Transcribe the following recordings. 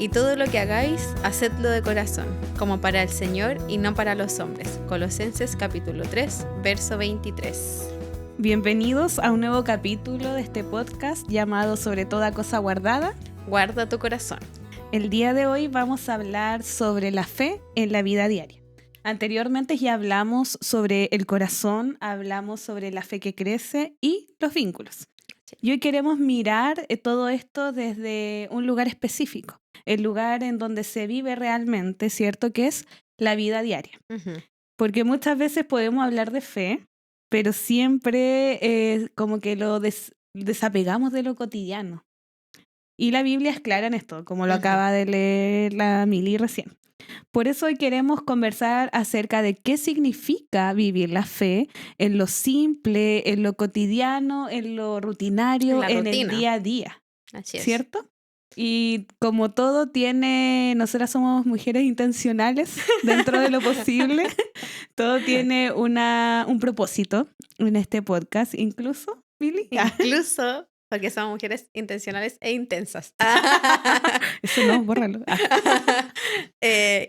Y todo lo que hagáis, hacedlo de corazón, como para el Señor y no para los hombres. Colosenses capítulo 3, verso 23. Bienvenidos a un nuevo capítulo de este podcast llamado Sobre toda cosa guardada. Guarda tu corazón. El día de hoy vamos a hablar sobre la fe en la vida diaria. Anteriormente ya hablamos sobre el corazón, hablamos sobre la fe que crece y los vínculos. Y hoy queremos mirar todo esto desde un lugar específico, el lugar en donde se vive realmente, ¿cierto? Que es la vida diaria. Porque muchas veces podemos hablar de fe, pero siempre como que lo desapegamos de lo cotidiano. Y la Biblia es clara en esto, como lo acaba de leer la Mili recién. Por eso hoy queremos conversar acerca de qué significa vivir la fe en lo simple, en lo cotidiano, en lo rutinario, en el día a día. Así es. ¿Cierto? Y como todo tiene, nosotras somos mujeres intencionales dentro de lo posible, todo tiene un propósito en este podcast, incluso, Mili. Incluso porque somos mujeres intencionales e intensas. Eso no, bórralo.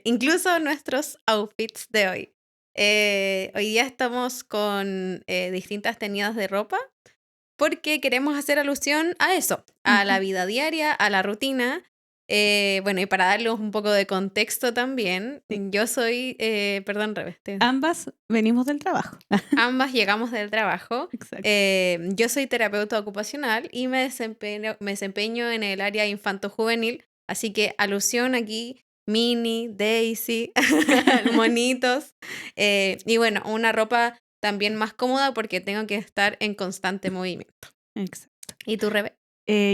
Incluso nuestros outfits de hoy. Hoy día estamos con distintas tenidas de ropa porque queremos hacer alusión a eso, a la vida diaria, a la rutina. Bueno, y para darles un poco de contexto también, yo soy, perdón, Rebe. Ambas venimos del trabajo. Ambas llegamos del trabajo. Exacto. Yo soy terapeuta ocupacional y me desempeño en el área infanto-juvenil, así que alusión aquí, Minnie, Daisy, monitos, y bueno, una ropa también más cómoda porque tengo que estar en constante movimiento. Exacto. ¿Y tú, Rebe?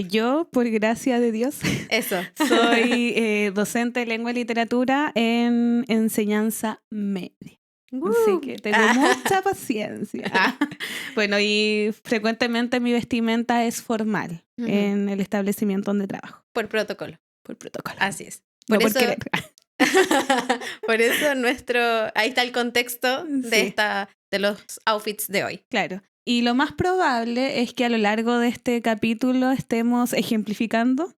Yo, por gracia de Dios, Eso. soy docente de lengua y literatura en enseñanza media. Así que tengo mucha paciencia. Bueno, y frecuentemente mi vestimenta es formal en el establecimiento donde trabajo. Por protocolo. Por protocolo. Así es. No por querer. Por eso ahí está el contexto de los outfits de hoy. Claro. Y lo más probable es que a lo largo de este capítulo estemos ejemplificando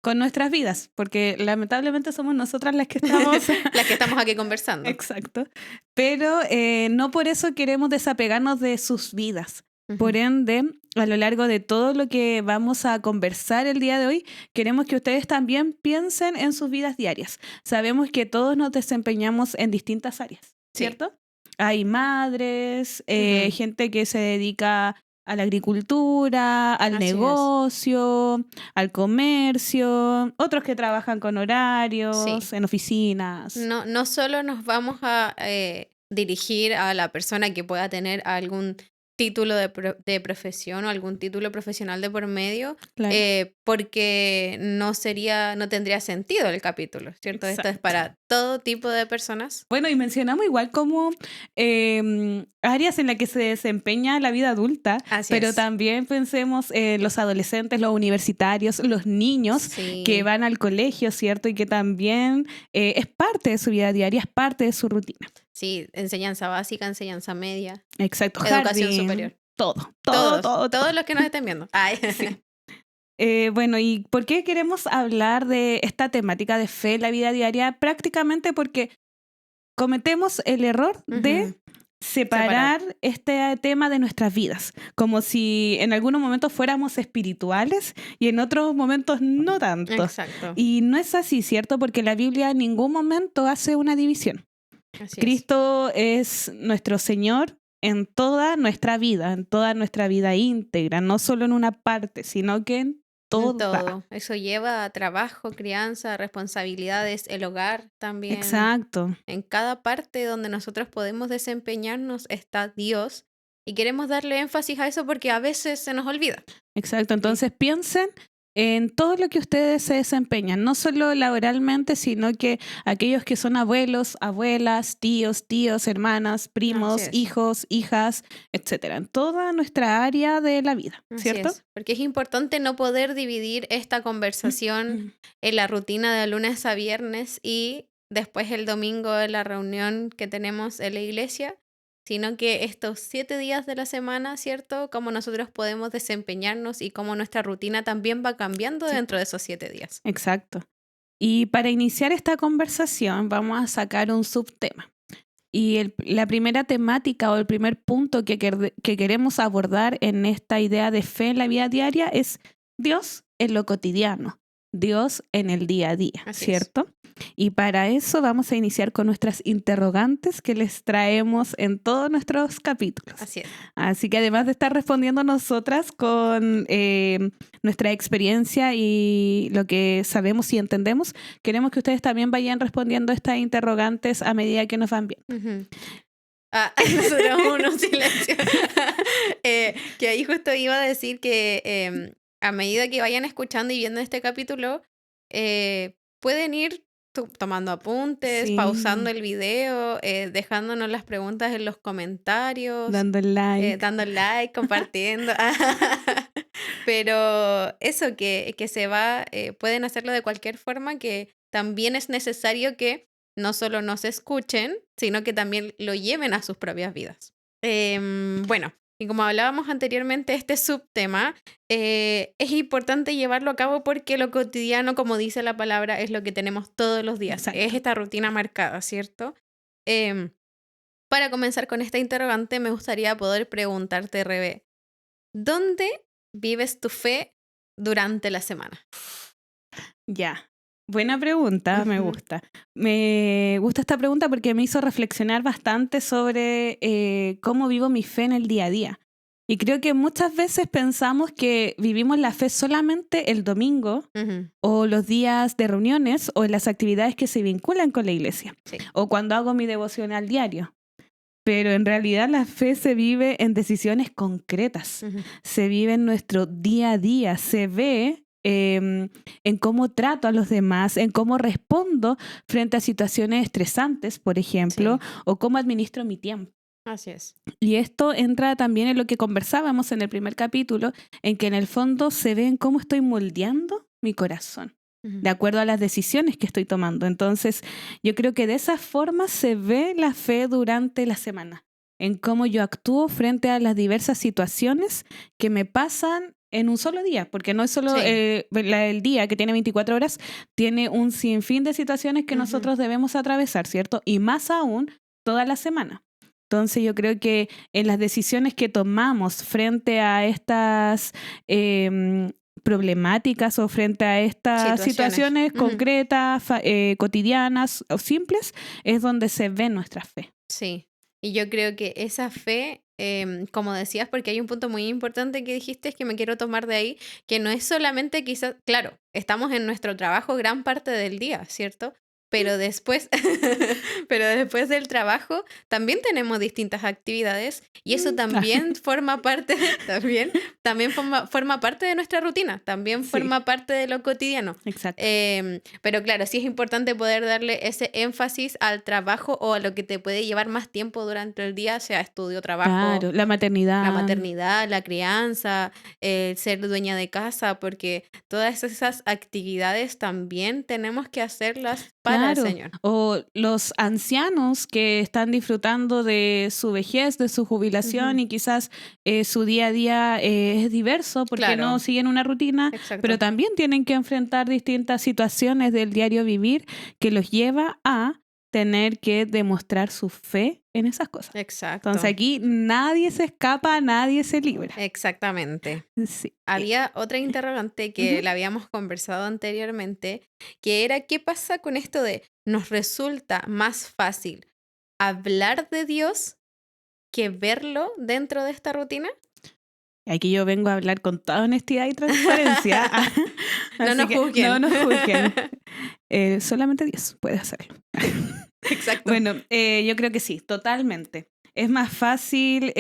con nuestras vidas, porque lamentablemente somos nosotras las que estamos... las que estamos aquí conversando. Exacto. Pero no por eso queremos desapegarnos de sus vidas. Por ende, a lo largo de todo lo que vamos a conversar el día de hoy, queremos que ustedes también piensen en sus vidas diarias. Sabemos que todos nos desempeñamos en distintas áreas, ¿cierto? Sí. Hay madres, gente que se dedica a la agricultura, al negocio, al comercio, otros que trabajan con horarios, en oficinas. No solo nos vamos a dirigir a la persona que pueda tener algún título de profesión o algún título profesional de por medio, claro. Porque no tendría sentido el capítulo, ¿cierto? Exacto. Esto es para todo tipo de personas. Bueno, y mencionamos igual como áreas en las que se desempeña la vida adulta, pero también pensemos en los adolescentes, los universitarios, los niños que van al colegio, ¿cierto? Y que también es parte de su vida diaria, es parte de su rutina. Sí, enseñanza básica, enseñanza media. Exacto. Educación jardín, superior. Todo. Todos los que nos estén viendo. Sí. Bueno, ¿y por qué queremos hablar de esta temática de fe en la vida diaria? Prácticamente porque cometemos el error de separar este tema de nuestras vidas, como si en algunos momentos fuéramos espirituales y en otros momentos no tanto. Exacto. Y no es así, ¿cierto? Porque la Biblia en ningún momento hace una división. Cristo es nuestro Señor en toda nuestra vida íntegra, no solo en una parte, sino que en toda. Todo. Eso lleva a trabajo, crianza, responsabilidades, el hogar también. Exacto. En cada parte donde nosotros podemos desempeñarnos está Dios y queremos darle énfasis a eso porque a veces se nos olvida. Exacto. Entonces piensen en todo lo que ustedes se desempeñan, no solo laboralmente, sino que aquellos que son abuelos, abuelas, tíos, hermanas, primos, hijos, hijas, etcétera, en toda nuestra área de la vida, ¿cierto? Así es, porque es importante no poder dividir esta conversación en la rutina de lunes a viernes y después el domingo en la reunión que tenemos en la iglesia, sino que estos 7 días de la semana, ¿cierto? Cómo nosotros podemos desempeñarnos y cómo nuestra rutina también va cambiando dentro de esos 7 días. Exacto. Y para iniciar esta conversación vamos a sacar un subtema. Y la primera temática o el primer punto que queremos abordar en esta idea de fe en la vida diaria es Dios en lo cotidiano, Dios en el día a día, Así ¿cierto? Y para eso vamos a iniciar con nuestras interrogantes que les traemos en todos nuestros capítulos. Así es. Así que además de estar respondiendo nosotras con nuestra experiencia y lo que sabemos y entendemos, queremos que ustedes también vayan respondiendo estas interrogantes a medida que nos van viendo. Ujú. Nosotros un silencio. Que ahí justo iba a decir que a medida que vayan escuchando y viendo este capítulo, pueden ir tomando apuntes, Sí. pausando el video, dejándonos las preguntas en los comentarios, Dando like. compartiendo. Pero eso que se va, pueden hacerlo de cualquier forma, que también es necesario que no solo nos escuchen, sino que también lo lleven a sus propias vidas. Bueno, y como hablábamos anteriormente, este subtema es importante llevarlo a cabo porque lo cotidiano, como dice la palabra, es lo que tenemos todos los días. Exacto. Es esta rutina marcada, ¿cierto? Para comenzar con esta interrogante, me gustaría poder preguntarte, Rebe, ¿dónde vives tu fe durante la semana? Ya. Buena pregunta, me Ujú. gusta. Me gusta esta pregunta porque me hizo reflexionar bastante sobre cómo vivo mi fe en el día a día. Y creo que muchas veces pensamos que vivimos la fe solamente el domingo Ujú. o los días de reuniones o en las actividades que se vinculan con la iglesia Sí. o cuando hago mi devocional diario. Pero en realidad la fe se vive en decisiones concretas, Ujú. se vive en nuestro día a día, se ve en cómo trato a los demás, en cómo respondo frente a situaciones estresantes, por ejemplo, Sí. o cómo administro mi tiempo. Así es. Y esto entra también en lo que conversábamos en el primer capítulo, en que en el fondo se ve en cómo estoy moldeando mi corazón, Ujú. de acuerdo a las decisiones que estoy tomando. Entonces, yo creo que de esa forma se ve la fe durante la semana, en cómo yo actúo frente a las diversas situaciones que me pasan en un solo día, porque no es solo Sí. el día que tiene 24 horas, tiene un sinfín de situaciones que Ujú. nosotros debemos atravesar, ¿cierto? Y más aún, toda la semana. Entonces yo creo que en las decisiones que tomamos frente a estas problemáticas o frente a estas situaciones Ujú. concretas, cotidianas o simples, es donde se ve nuestra fe. Sí, y yo creo que esa fe, como decías, porque hay un punto muy importante que dijiste, es que me quiero tomar de ahí, que no es solamente quizás, claro, estamos en nuestro trabajo gran parte del día, ¿cierto? Pero después, pero después del trabajo también tenemos distintas actividades y eso también forma parte, también forma parte de nuestra rutina, también Sí. forma parte de lo cotidiano. Exacto. Pero claro, sí es importante poder darle ese énfasis al trabajo o a lo que te puede llevar más tiempo durante el día, sea estudio, trabajo, Claro, la la maternidad. maternidad, la crianza, el ser dueña de casa, porque todas esas actividades también tenemos que hacerlas para el Claro, Señor. o los ancianos que están disfrutando de su vejez, de su jubilación Ujú. y quizás su día a día es diverso porque no Claro, siguen una rutina, pero exacto. también tienen que enfrentar distintas situaciones del diario vivir que los lleva a tener que demostrar su fe en esas cosas. Exacto. Entonces aquí nadie se escapa, nadie se libra. Exactamente. Sí. Había otra interrogante que Ujú. la habíamos conversado anteriormente, que era ¿qué pasa con esto de nos resulta más fácil hablar de Dios que verlo dentro de esta rutina? Aquí yo vengo a hablar con toda honestidad y transparencia. No Así nos que juzguen. no nos juzguen. Solamente Dios puede hacerlo. Exacto. Bueno, yo creo que sí, totalmente. Es más fácil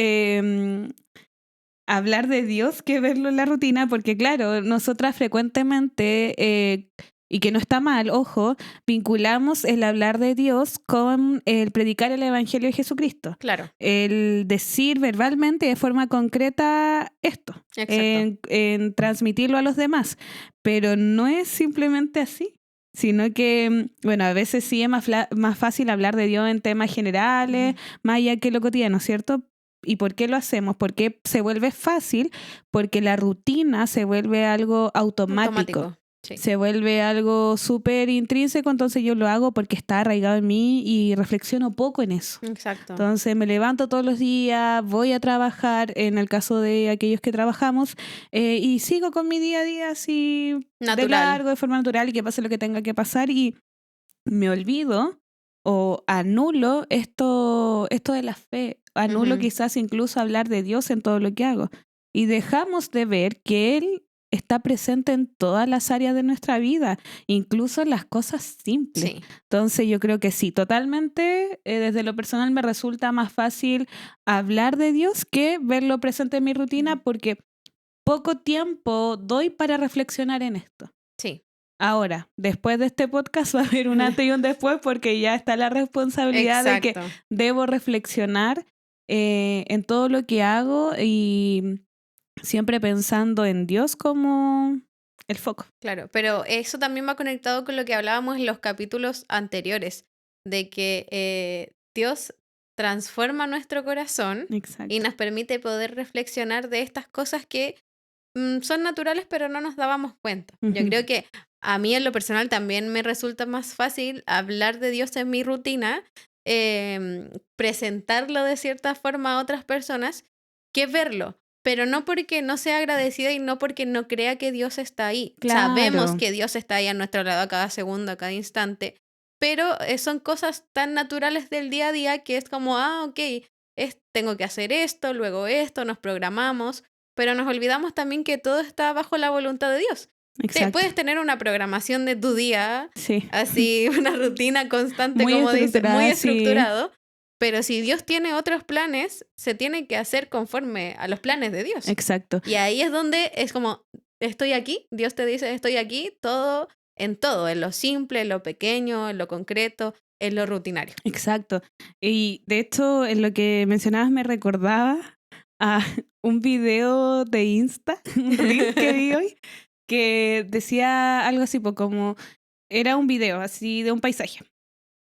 hablar de Dios que verlo en la rutina, porque claro, nosotras frecuentemente, y que no está mal, ojo, vinculamos el hablar de Dios con el predicar el Evangelio de Jesucristo. Claro, El decir verbalmente de forma concreta esto, exacto. en transmitirlo a los demás, pero no es simplemente así. Sino que, bueno, a veces sí es más fácil hablar de Dios en temas generales, más allá que lo cotidiano, ¿cierto? ¿Y por qué lo hacemos? Porque se vuelve fácil, porque la rutina se vuelve algo automático. Sí, Se vuelve algo súper intrínseco, entonces yo lo hago porque está arraigado en mí y reflexiono poco en eso. exacto. Entonces me levanto todos los días, voy a trabajar, en el caso de aquellos que trabajamos, y sigo con mi día a día así de Natural. largo, de forma natural y que pase lo que tenga que pasar y me olvido o anulo esto de la fe, anulo Ujú. quizás incluso hablar de Dios en todo lo que hago y dejamos de ver que Él está presente en todas las áreas de nuestra vida, incluso en las cosas simples. Sí, Entonces yo creo que sí, totalmente, desde lo personal me resulta más fácil hablar de Dios que verlo presente en mi rutina porque poco tiempo doy para reflexionar en esto. sí, Ahora, después de este podcast va a haber un antes y un después porque ya está la responsabilidad de que exacto. debo reflexionar en todo lo que hago y siempre pensando en Dios como el foco. Claro, pero eso también va conectado con lo que hablábamos en los capítulos anteriores, de que Dios transforma nuestro corazón y Exacto. nos permite poder reflexionar de estas cosas que son naturales, pero no nos dábamos cuenta. Yo Ujú. creo que a mí en lo personal también me resulta más fácil hablar de Dios en mi rutina, presentarlo de cierta forma a otras personas, que verlo. Pero no porque no sea agradecida y no porque no crea que Dios está ahí. Sabemos Claro, que Dios está ahí a nuestro lado a cada segundo, a cada instante, pero son cosas tan naturales del día a día que es como, ok, tengo que hacer esto, nos programamos, pero nos olvidamos también que todo está bajo la voluntad de Dios. exacto. Puedes tener una programación de tu día, Sí, así, una rutina constante, muy como dice, muy estructurada, sí, estructurado, pero si Dios tiene otros planes, se tiene que hacer conforme a los planes de Dios. exacto. Y ahí es donde es como, estoy aquí, Dios te dice, estoy aquí, todo, en lo simple, en lo pequeño, en lo concreto, en lo rutinario. Exacto. Y de hecho, en lo que mencionabas me recordaba a un video de Insta, un reel que vi hoy, que decía algo así, como era un video así de un paisaje.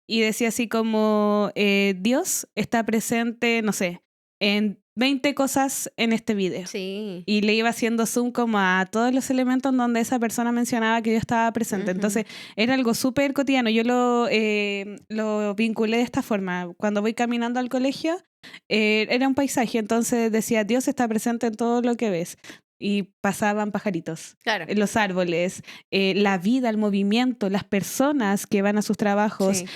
Y decía así como, Dios está presente, no sé, en 20 cosas en este video. Sí. Y le iba haciendo zoom como a todos los elementos donde esa persona mencionaba que yo estaba presente. Ujú. Entonces era algo súper cotidiano. Yo lo vinculé de esta forma. Cuando voy caminando al colegio, era un paisaje. Entonces decía, Dios está presente en todo lo que ves. Y pasaban pajaritos, Claro, los árboles, la vida, el movimiento, las personas que van a sus trabajos, sí.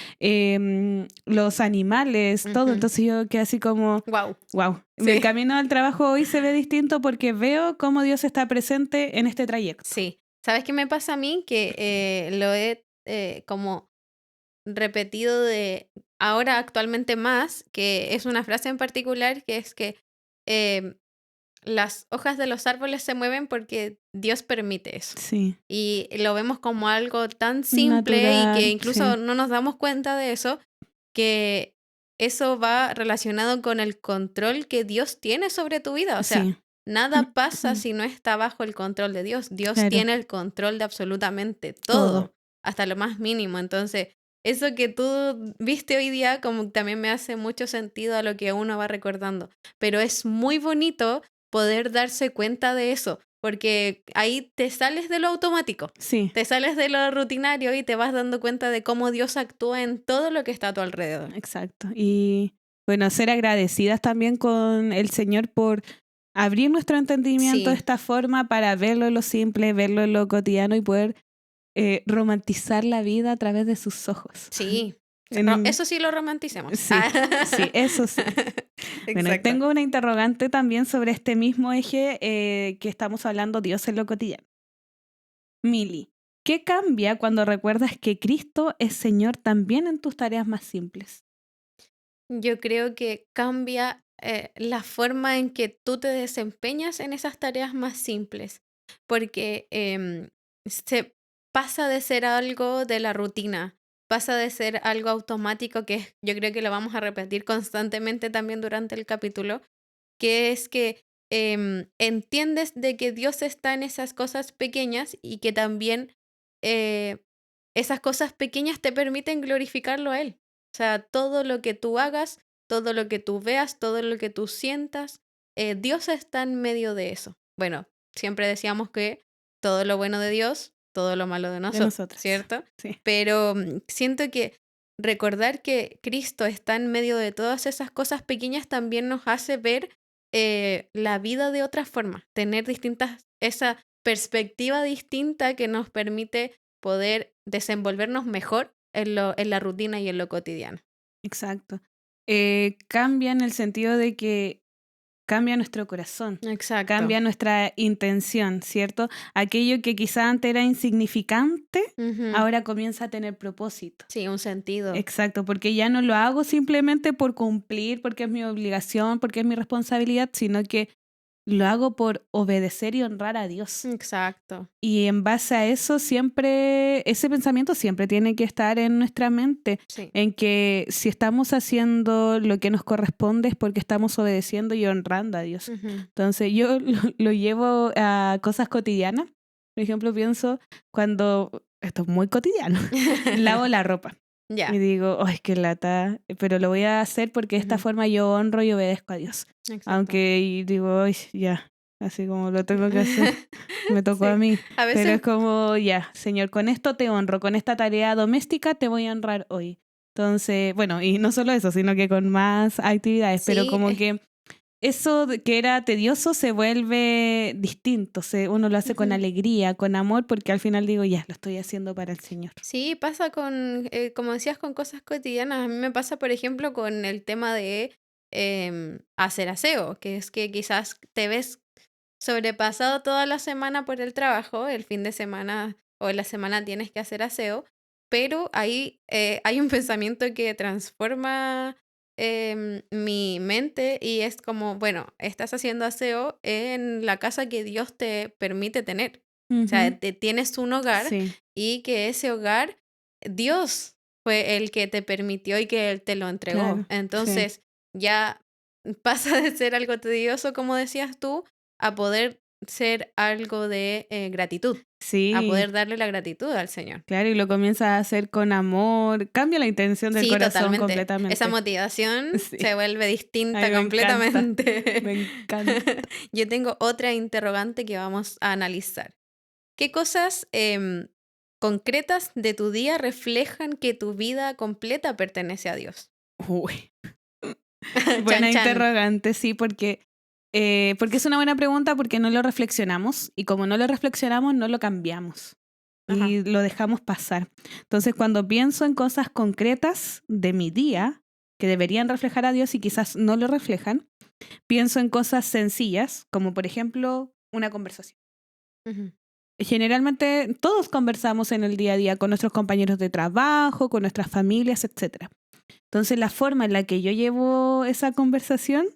los animales, todo. Entonces yo quedé así como... Wow. Wow, mi Sí. camino al trabajo hoy se ve distinto porque veo cómo Dios está presente en este trayecto. Sí. ¿Sabes qué me pasa a mí? Que lo he como repetido de ahora actualmente más, que es una frase en particular que es que em, las hojas de los árboles se mueven porque Dios permite eso. Sí, Y lo vemos como algo tan simple y que natural, incluso sí, no nos damos cuenta de eso, que eso va relacionado con el control que Dios tiene sobre tu vida. O sea, sí, nada pasa si no está bajo el control de Dios. Dios claro, tiene el control de absolutamente todo. todo, hasta lo más mínimo. Entonces, eso que tú viste hoy día como también me hace mucho sentido a lo que uno va recordando. Pero es muy bonito poder darse cuenta de eso, porque ahí te sales de lo automático. Sí, Te sales de lo rutinario y te vas dando cuenta de cómo Dios actúa en todo lo que está a tu alrededor. exacto. Y bueno, ser agradecidas también con el Señor por abrir nuestro entendimiento de Sí, esta forma para verlo en lo simple, verlo en lo cotidiano y poder romantizar la vida a través de sus ojos. sí. En- Eso sí lo romanticemos. sí, sí, eso sí. Bueno, y Exacto. tengo una interrogante también sobre este mismo eje que estamos hablando, Dios en lo cotidiano. Mili, ¿qué cambia cuando recuerdas que Cristo es Señor también en tus tareas más simples? Yo creo que cambia la forma en que tú te desempeñas en esas tareas más simples, porque se pasa de ser algo de la rutina, pasa de ser algo automático, yo creo que lo vamos a repetir constantemente también durante el capítulo, que es que entiendes de que Dios está en esas cosas pequeñas y que también eh, esas cosas pequeñas te permiten glorificarlo a Él. O sea, todo lo que tú hagas, todo lo que tú veas, todo lo que tú sientas, Dios está en medio de eso. Bueno, siempre decíamos que todo lo bueno de Dios todo lo malo de De nosotros, nosotras. ¿cierto? Sí. Pero siento que recordar que Cristo está en medio de todas esas cosas pequeñas también nos hace ver la vida de otra forma, tener esa perspectiva distinta que nos permite poder desenvolvernos mejor en la rutina y en lo cotidiano. Exacto. Cambia en el sentido de que cambia nuestro corazón, Exacto. cambia nuestra intención, ¿cierto? Aquello que quizá antes era insignificante, Ujú. ahora comienza a tener propósito. Sí, un sentido. Exacto, porque ya no lo hago simplemente por cumplir, porque es mi obligación, porque es mi responsabilidad, sino que lo hago por obedecer y honrar a Dios. Exacto. Y en base a eso siempre, ese pensamiento siempre tiene que estar en nuestra mente, Sí. en que si estamos haciendo lo que nos corresponde es porque estamos obedeciendo y honrando a Dios. Ujú. Entonces yo lo llevo a cosas cotidianas. Por ejemplo, pienso cuando, esto es muy cotidiano, lavo la ropa. Ya. Y digo, ¡ay, qué lata! Pero lo voy a hacer porque de esta Ujú. forma yo honro y obedezco a Dios. Exacto. Aunque y digo, ¡ay, ya! Así como lo tengo que hacer, me tocó a Sí. mí. A Pero es veces, como, ya, Señor, con esto te honro, con esta tarea doméstica te voy a honrar hoy. Entonces, bueno, y no solo eso, sino que con más actividades, pero sí, como que eso que era tedioso se vuelve distinto, uno lo hace con ujú. alegría, con amor, porque al final digo, ya, lo estoy haciendo para el Señor. Sí, pasa como decías, con cosas cotidianas. A mí me pasa, por ejemplo, con el tema de hacer aseo, que es que quizás te ves sobrepasado toda la semana por el trabajo, el fin de semana o en la semana tienes que hacer aseo, pero ahí hay un pensamiento que transforma mi mente y es como, bueno, estás haciendo aseo en la casa que Dios te permite tener. O sea, Ujú. tienes un hogar Sí, y que ese hogar, Dios fue el que te permitió y que Él te lo entregó. claro, sí. Entonces, ya pasa de ser algo tedioso, como decías tú, a poder ser algo de gratitud, a Sí, poder darle la gratitud al Señor. claro, y lo comienzas a hacer con amor, cambia la intención del Sí, corazón totalmente. Esa completamente. motivación Sí, se vuelve a mí distinta me encanta, completamente. me encanta. Yo tengo otra interrogante que vamos a analizar. ¿Qué cosas concretas de tu día reflejan que tu vida completa pertenece a Dios? Uy, Chan, buena chan. interrogante, sí, porque es una buena pregunta porque no lo reflexionamos y como no lo reflexionamos no lo cambiamos Ajá. y lo dejamos pasar. Entonces cuando pienso en cosas concretas de mi día que deberían reflejar a Dios y quizás no lo reflejan, pienso en cosas sencillas como por ejemplo una conversación. Ujú. Generalmente todos conversamos en el día a día con nuestros compañeros de trabajo, con nuestras familias, etcétera. Entonces la forma en la que yo llevo esa conversación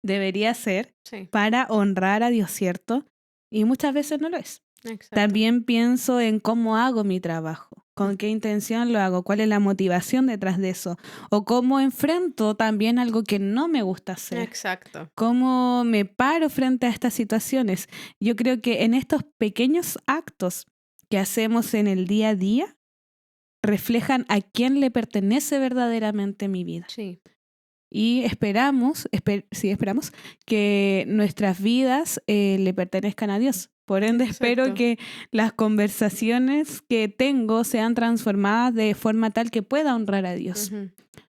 debería ser Sí, para honrar a Dios, ¿cierto? Y muchas veces no lo es. exacto. También pienso en cómo hago mi trabajo, con qué intención lo hago, cuál es la motivación detrás de eso, o cómo enfrento también algo que no me gusta hacer, Exacto. cómo me paro frente a estas situaciones. Yo creo que en estos pequeños actos que hacemos en el día a día, reflejan a quién le pertenece verdaderamente mi vida. Sí. Y esperamos que nuestras vidas le pertenezcan a Dios. Por ende, espero Exacto. que las conversaciones que tengo sean transformadas de forma tal que pueda honrar a Dios. Ujú.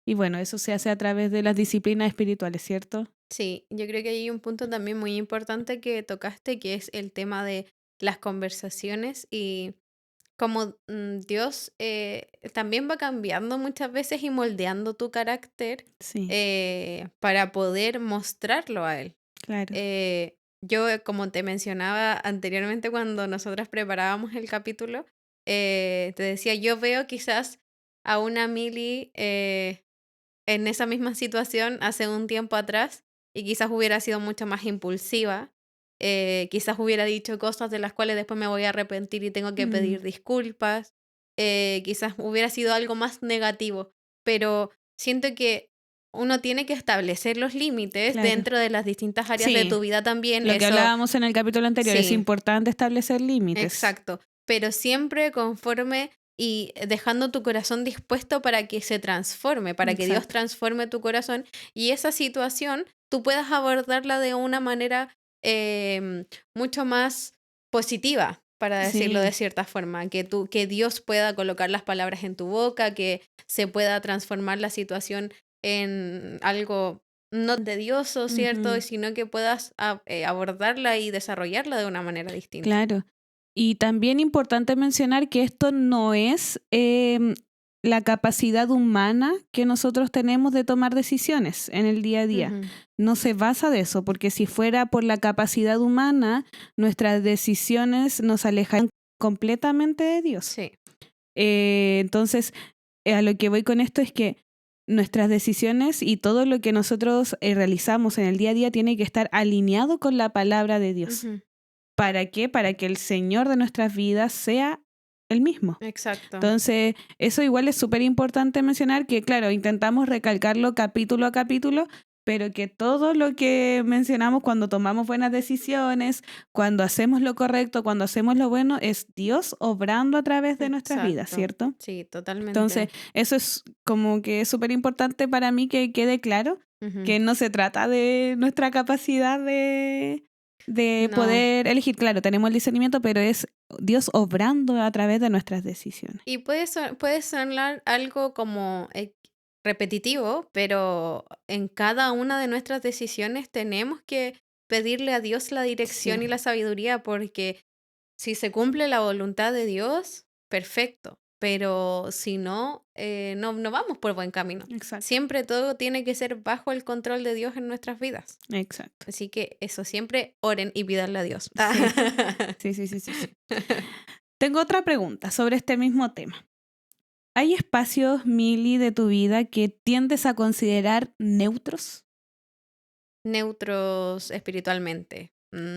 Y bueno, eso se hace a través de las disciplinas espirituales, ¿cierto? Sí, yo creo que hay un punto también muy importante que tocaste, que es el tema de las conversaciones y como Dios también va cambiando muchas veces y moldeando tu carácter Sí, para poder mostrarlo a Él. claro. Yo, como te mencionaba anteriormente cuando nosotras preparábamos el capítulo, te decía, yo veo quizás a una Mili en esa misma situación hace un tiempo atrás y quizás hubiera sido mucho más impulsiva, quizás hubiera dicho cosas de las cuales después me voy a arrepentir y tengo que Mm, pedir disculpas, quizás hubiera sido algo más negativo, pero siento que uno tiene que establecer los límites claro. dentro de las distintas áreas de Sí, tu vida también, lo que eso hablábamos en el capítulo anterior, es sí. importante establecer límites. Exacto, pero siempre conforme y dejando tu corazón dispuesto para que se transforme, para que Dios Exacto. transforme tu corazón y esa situación tú puedas abordarla de una manera mucho más positiva, para decirlo de Sí, cierta forma, que Dios pueda colocar las palabras en tu boca, que se pueda transformar la situación en algo no tedioso, ¿cierto? ujú, Sino que puedas abordarla y desarrollarla de una manera distinta. claro. Y también importante mencionar que esto no es la capacidad humana que nosotros tenemos de tomar decisiones en el día a día. Ujú. No se basa de eso, porque si fuera por la capacidad humana, nuestras decisiones nos alejarían completamente de Dios. Sí. Entonces, a lo que voy con esto es que nuestras decisiones y todo lo que nosotros realizamos en el día a día tiene que estar alineado con la palabra de Dios. Ujú. ¿Para qué? Para que el Señor de nuestras vidas sea el mismo. Exacto. Entonces, eso igual es súper importante mencionar que, claro, intentamos recalcarlo capítulo a capítulo, pero que todo lo que mencionamos cuando tomamos buenas decisiones, cuando hacemos lo correcto, cuando hacemos lo bueno, es Dios obrando a través de nuestras vidas, Exacto. ¿cierto? Sí, Entonces, totalmente. eso es como que es súper importante para mí que quede claro Ujú. que no se trata de nuestra capacidad de No. poder elegir. Claro, tenemos el discernimiento, pero es Dios obrando a través de nuestras decisiones. Y puede sonar algo como repetitivo, pero en cada una de nuestras decisiones tenemos que pedirle a Dios la dirección Sí, y la sabiduría, porque si se cumple la voluntad de Dios, perfecto, pero si no, no vamos por buen camino. exacto, Siempre todo tiene que ser bajo el control de Dios en nuestras vidas. exacto. Así que eso, siempre oren y pídanle a Dios. Sí, sí, sí, sí, sí, sí. Tengo otra pregunta sobre este mismo tema. ¿Hay espacios, Mili, de tu vida que tiendes a considerar neutros? Neutros espiritualmente.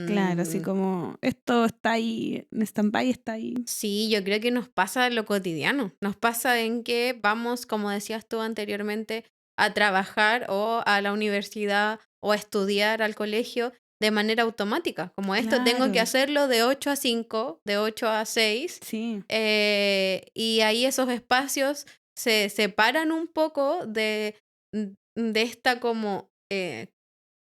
Claro, así como esto está ahí, en stand-by está ahí. Sí, yo creo que nos pasa en lo cotidiano. Nos pasa en que vamos, como decías tú anteriormente, a trabajar o a la universidad o a estudiar al colegio de manera automática. Como esto, tengo que Claro, hacerlo de 8 a 5, de 8 a 6, sí, y ahí esos espacios se separan un poco de esta como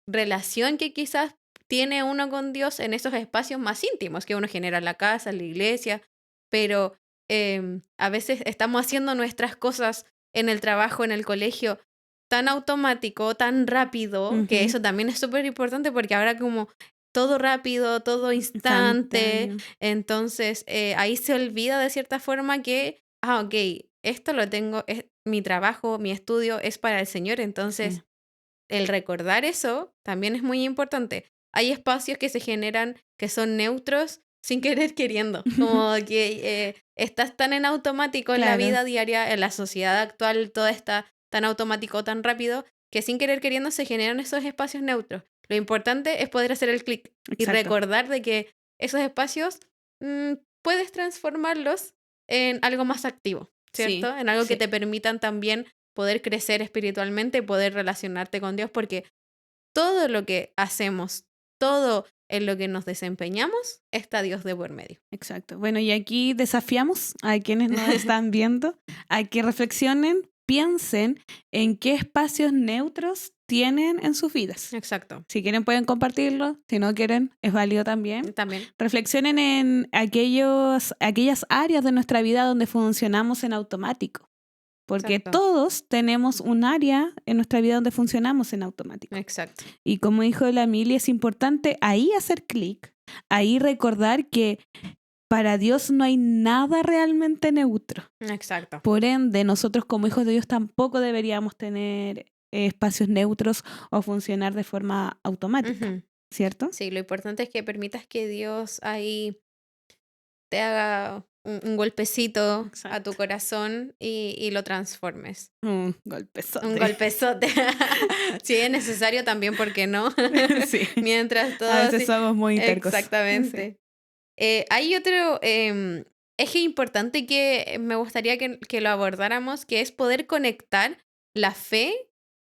relación que quizás tiene uno con Dios en esos espacios más íntimos que uno genera en la casa, en la iglesia, pero a veces estamos haciendo nuestras cosas en el trabajo, en el colegio, tan automático, tan rápido, que ujú, eso también es súper importante porque ahora como todo rápido, todo instante, instantáneo, entonces ahí se olvida de cierta forma que, ok, esto lo tengo, es mi trabajo, mi estudio es para el Señor, sí, entonces el recordar eso también es muy importante. Hay espacios que se generan que son neutros sin querer queriendo, como que estás tan en automático en la claro, vida diaria, en la sociedad actual, todo está tan automático, tan rápido, que sin querer queriendo se generan esos espacios neutros. Lo importante es poder hacer el clic y exacto, recordar de que esos espacios mm, puedes transformarlos en algo más activo, sí, ¿cierto? En algo que sí, te permitan también poder crecer espiritualmente, poder relacionarte con Dios, porque todo lo que hacemos, todo en lo que nos desempeñamos, está Dios de por medio. exacto. Bueno, y aquí desafiamos a quienes nos están viendo a que reflexionen, piensen en qué espacios neutros tienen en sus vidas. Exacto. Si quieren pueden compartirlo, si no quieren es válido también. También. Reflexionen en aquellas áreas de nuestra vida donde funcionamos en automático, porque Exacto. todos tenemos un área en nuestra vida donde funcionamos en automático. Exacto. Y como dijo la Mili, es importante ahí hacer clic, ahí recordar que para Dios no hay nada realmente neutro. Exacto. Por ende, nosotros como hijos de Dios tampoco deberíamos tener espacios neutros o funcionar de forma automática, Ujú. ¿cierto? Sí, lo importante es que permitas que Dios ahí te haga un golpecito a tu Exacto. corazón y lo transformes. Un Un golpezote. golpezote. Si es necesario también, ¿por qué no? Sí, Mientras todo a veces así. somos muy tercos. Sí. Exactamente. Hay otro eje importante que me gustaría que lo abordáramos, que es poder conectar la fe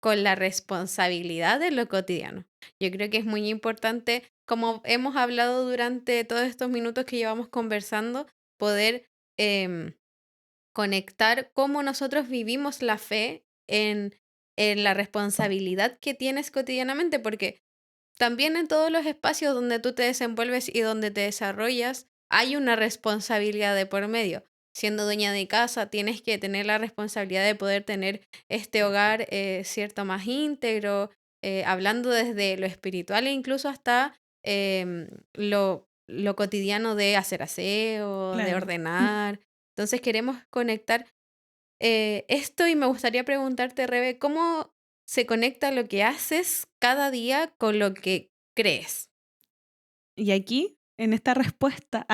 con la responsabilidad de lo cotidiano. Yo creo que es muy importante, como hemos hablado durante todos estos minutos que llevamos conversando, poder em, conectar cómo nosotros vivimos la fe en la responsabilidad que tienes cotidianamente, porque también en todos los espacios donde tú te desenvuelves y donde te desarrollas, hay una responsabilidad de por medio. Siendo dueña de casa, tienes que tener la responsabilidad de poder tener este hogar, cierto, más íntegro, hablando desde lo espiritual e incluso hasta lo cotidiano de hacer aseo, de Claro. ordenar. Entonces queremos conectar esto y me gustaría preguntarte, Rebe, ¿cómo se conecta lo que haces cada día con lo que crees? Y aquí, en esta respuesta,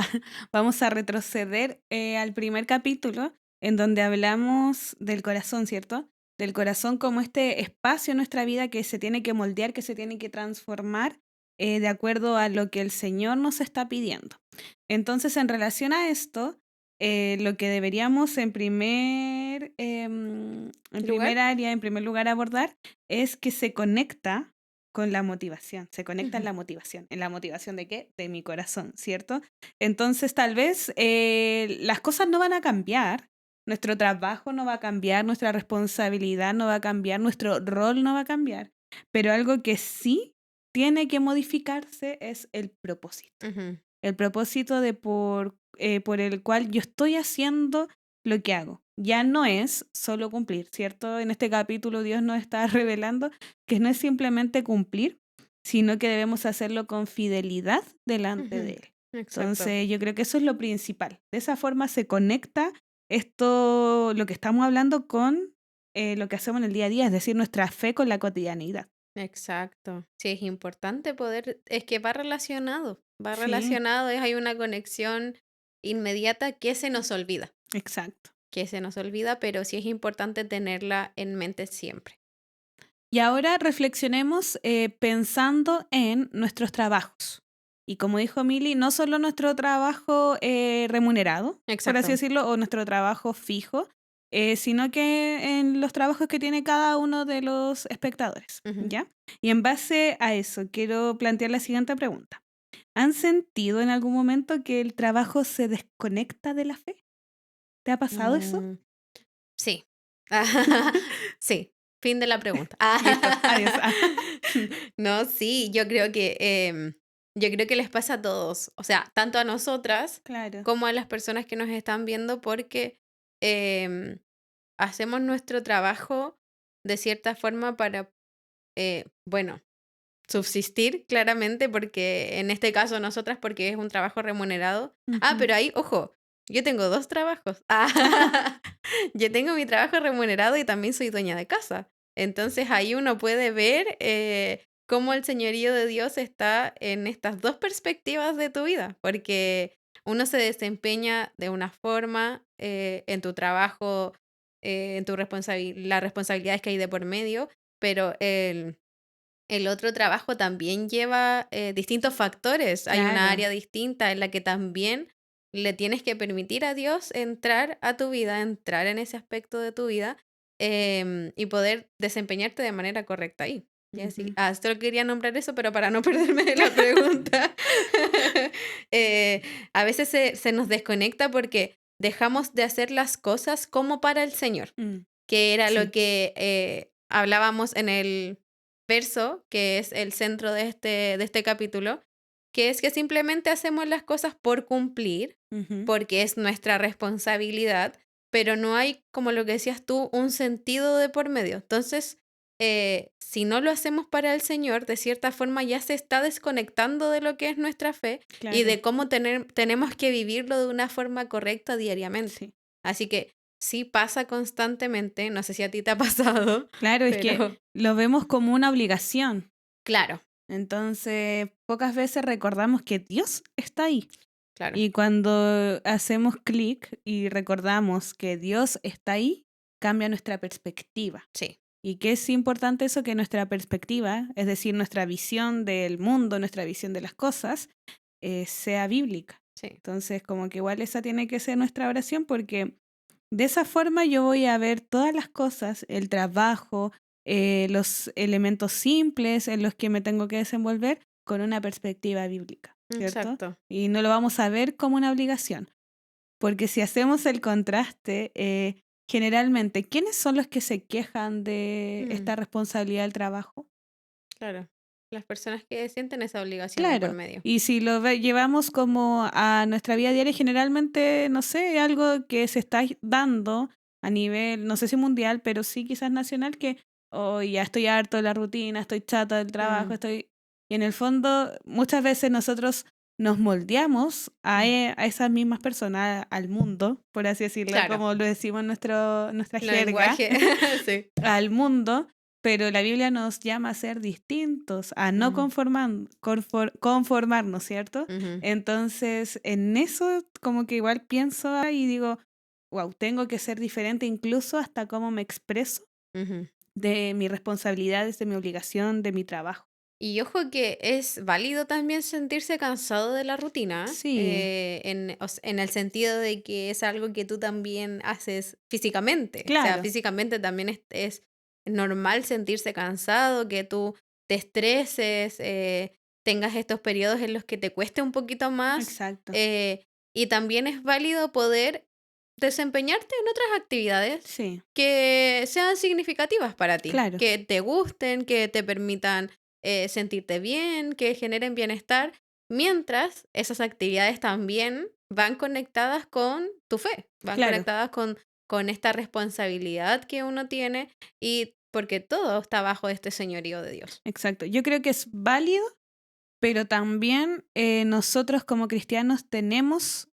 vamos a retroceder al primer capítulo, en donde hablamos del corazón, ¿cierto? Del corazón como este espacio en nuestra vida que se tiene que moldear, que se tiene que transformar de acuerdo a lo que el Señor nos está pidiendo. Entonces, en relación a esto, lo que deberíamos en ¿Lugar? primer área, en primer lugar, abordar es que se conecta con la motivación, se conecta Ujú, en la motivación de qué? De mi corazón, ¿cierto? Entonces tal vez las cosas no van a cambiar, nuestro trabajo no va a cambiar, nuestra responsabilidad no va a cambiar, nuestro rol no va a cambiar, pero algo que sí tiene que modificarse es ujú, el propósito por el cual yo estoy haciendo lo que hago. Ya no es solo cumplir, ¿cierto? En este capítulo Dios nos está revelando que no es simplemente cumplir, sino que debemos hacerlo con fidelidad delante de ujú. Él. Exacto. Entonces, yo creo que eso es lo principal. De esa forma se conecta esto, lo que estamos hablando, con lo que hacemos en el día a día, es decir, nuestra fe con la cotidianidad. Exacto. Sí, es importante poder, es que va Sí, relacionado, hay una conexión inmediata que se nos olvida, exacto. pero sí es importante tenerla en mente siempre. Y ahora reflexionemos pensando en nuestros trabajos. Y como dijo Mili, no solo nuestro trabajo remunerado, por así Exacto. decirlo, o nuestro trabajo fijo, sino que en los trabajos que tiene cada uno de los espectadores, Ujú. ¿ya? Y en base a eso, quiero plantear la siguiente pregunta. ¿Han sentido en algún momento que el trabajo se desconecta de la fe? ¿Te ha pasado eso? Mm, sí. Sí, fin de la pregunta. Listo, adiós. No, sí, yo creo que les pasa a todos, o sea, tanto a nosotras Claro. como a las personas que nos están viendo, porque em, hacemos nuestro trabajo de cierta forma para, bueno, subsistir claramente, porque en este caso nosotras, porque es un trabajo remunerado. Ah, Ujú. pero ahí, ojo, yo tengo dos trabajos. Yo tengo mi trabajo remunerado y también soy dueña de casa. Entonces ahí uno puede ver cómo el señorío de Dios está en estas dos perspectivas de tu vida, porque uno se desempeña de una forma en tu trabajo, en las responsabilidades que hay de por medio, pero el otro trabajo también lleva distintos factores. Hay una Claro. área distinta en la que también le tienes que permitir a Dios entrar a tu vida, entrar en ese aspecto de tu vida y poder desempeñarte de manera correcta ahí. Y así, Ujú. solo quería nombrar eso, pero para no perderme de la pregunta, eh, a veces se nos desconecta porque dejamos de hacer las cosas como para el Señor, Mm, que era lo sí, que hablábamos en el verso, que es el centro de este capítulo, que es que simplemente hacemos las cosas por cumplir, ujú, porque es nuestra responsabilidad, pero no hay, como lo que decías tú, un sentido de por medio. Entonces, si no lo hacemos para el Señor, de cierta forma ya se está desconectando de lo que es nuestra fe y claro, de cómo tenemos que vivirlo de una forma correcta diariamente. sí. Así que sí pasa constantemente, no sé si a ti te ha pasado, Claro, es que pero lo vemos como una obligación. claro, Entonces, pocas veces recordamos que Dios está ahí. claro, Y cuando hacemos clic y recordamos que Dios está ahí, cambia nuestra perspectiva. sí, Y que es importante eso, que nuestra perspectiva, es decir, nuestra visión del mundo, nuestra visión de las cosas, sea bíblica. sí. Entonces, como que igual esa tiene que ser nuestra oración, porque de esa forma yo voy a ver todas las cosas, el trabajo, los elementos simples en los que me tengo que desenvolver con una perspectiva bíblica, ¿cierto? Exacto. Y no lo vamos a ver como una obligación, porque si hacemos el contraste, generalmente, ¿quiénes son los que se quejan de Mm, esta responsabilidad del trabajo? claro. las personas que sienten esa obligación de por Claro, medio. y si lo llevamos como a nuestra vida diaria, generalmente, no sé, algo que se está dando a nivel, no sé si mundial, pero sí quizás nacional, que hoy ya estoy harto de la rutina, estoy chata del trabajo, Mm, estoy... Y en el fondo, muchas veces nosotros nos moldeamos mm. a esas mismas personas, al mundo, por así decirlo, Claro, como lo decimos en nuestra jerga, lenguaje, sí. al mundo, pero la Biblia nos llama a ser distintos, a no Ujú, conformarnos, ¿cierto? ujú, Entonces, en eso como que igual pienso y digo, wow, tengo que ser diferente incluso hasta cómo me expreso ujú. de mis responsabilidades, de mi obligación, de mi trabajo. Y ojo que es válido también sentirse cansado de la rutina, Sí, en el sentido de que es algo que tú también haces físicamente. O sea, claro, físicamente también es normal sentirse cansado, que tú te estreses, tengas estos periodos en los que te cueste un poquito más. exacto. Y también es válido poder desempeñarte en otras actividades Sí, que sean significativas para ti, claro, que te gusten, que te permitan sentirte bien, que generen bienestar, mientras esas actividades también van conectadas con tu fe, van claro, conectadas con esta responsabilidad que uno tiene y porque todo está bajo este señorío de Dios. exacto. Yo creo que es válido, pero también nosotros como cristianos tenemos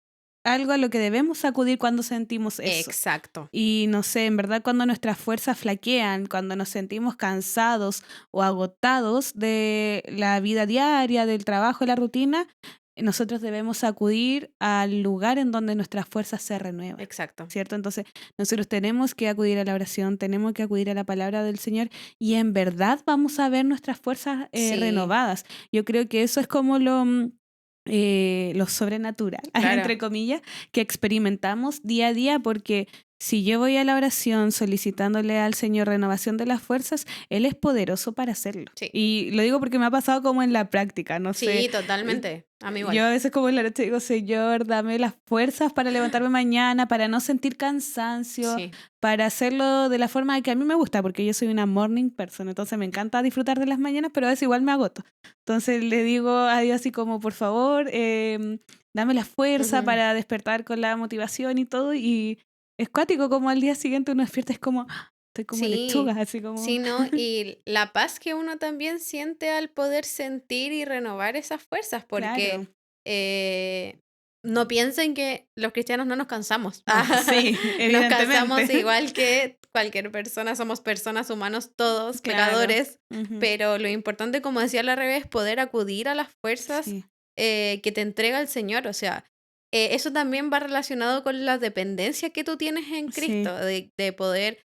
algo a lo que debemos acudir cuando sentimos eso. Exacto. Y no sé, en verdad cuando nuestras fuerzas flaquean, cuando nos sentimos cansados o agotados de la vida diaria, del trabajo y la rutina, nosotros debemos acudir al lugar en donde nuestras fuerzas se renuevan. Exacto. ¿Cierto? Entonces, nosotros tenemos que acudir a la oración, tenemos que acudir a la palabra del Señor y en verdad vamos a ver nuestras fuerzas Sí, renovadas. Yo creo que eso es como lo sobrenatural, claro. entre comillas, que experimentamos día a día, porque si yo voy a la oración solicitándole al Señor renovación de las fuerzas, Él es poderoso para hacerlo. Sí. Y lo digo porque me ha pasado como en la práctica, no sé. Sí, totalmente. A mí Yo igual. a veces como en la noche digo, Señor, dame las fuerzas para levantarme mañana, para no sentir cansancio, Sí. para hacerlo de la forma que a mí me gusta, porque yo soy una morning person, entonces me encanta disfrutar de las mañanas, pero a veces igual me agoto. Entonces le digo a Dios así como, por favor, dame la fuerza Ujú. para despertar con la motivación y todo, y es cuático como al día siguiente uno despierta, es como, ¡ah! Estoy como lechuga, Sí, así como, sí, ¿no? Y la paz que uno también siente al poder sentir y renovar esas fuerzas, porque claro, eh, no piensen que los cristianos no nos cansamos. no, sí, Nos cansamos evidentemente, igual que cualquier persona, somos personas humanos todos, claro. pecadores, Ujú. pero lo importante, como decía la revés, es poder acudir a las fuerzas Sí, que te entrega el Señor. O sea, eso también va relacionado con la dependencia que tú tienes en sí, Cristo, de poder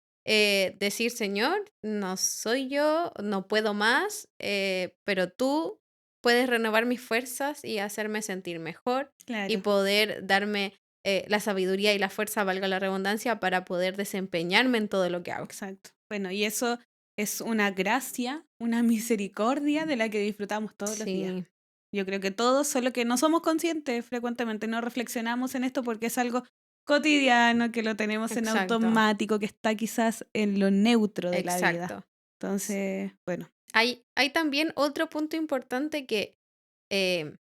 decir, Señor, no soy yo, no puedo más, pero tú puedes renovar mis fuerzas y hacerme sentir mejor y claro, poder darme la sabiduría y la fuerza, valga la redundancia, para poder desempeñarme en todo lo que hago. exacto. Bueno, y eso es una gracia, una misericordia de la que disfrutamos todos los días. Sí, Yo creo que todos, solo que no somos conscientes frecuentemente, no reflexionamos en esto porque es algo cotidiano, que lo tenemos en exacto, automático, que está quizás en lo neutro de la vida. exacto. S- Entonces, bueno, hay también otro punto importante que eh,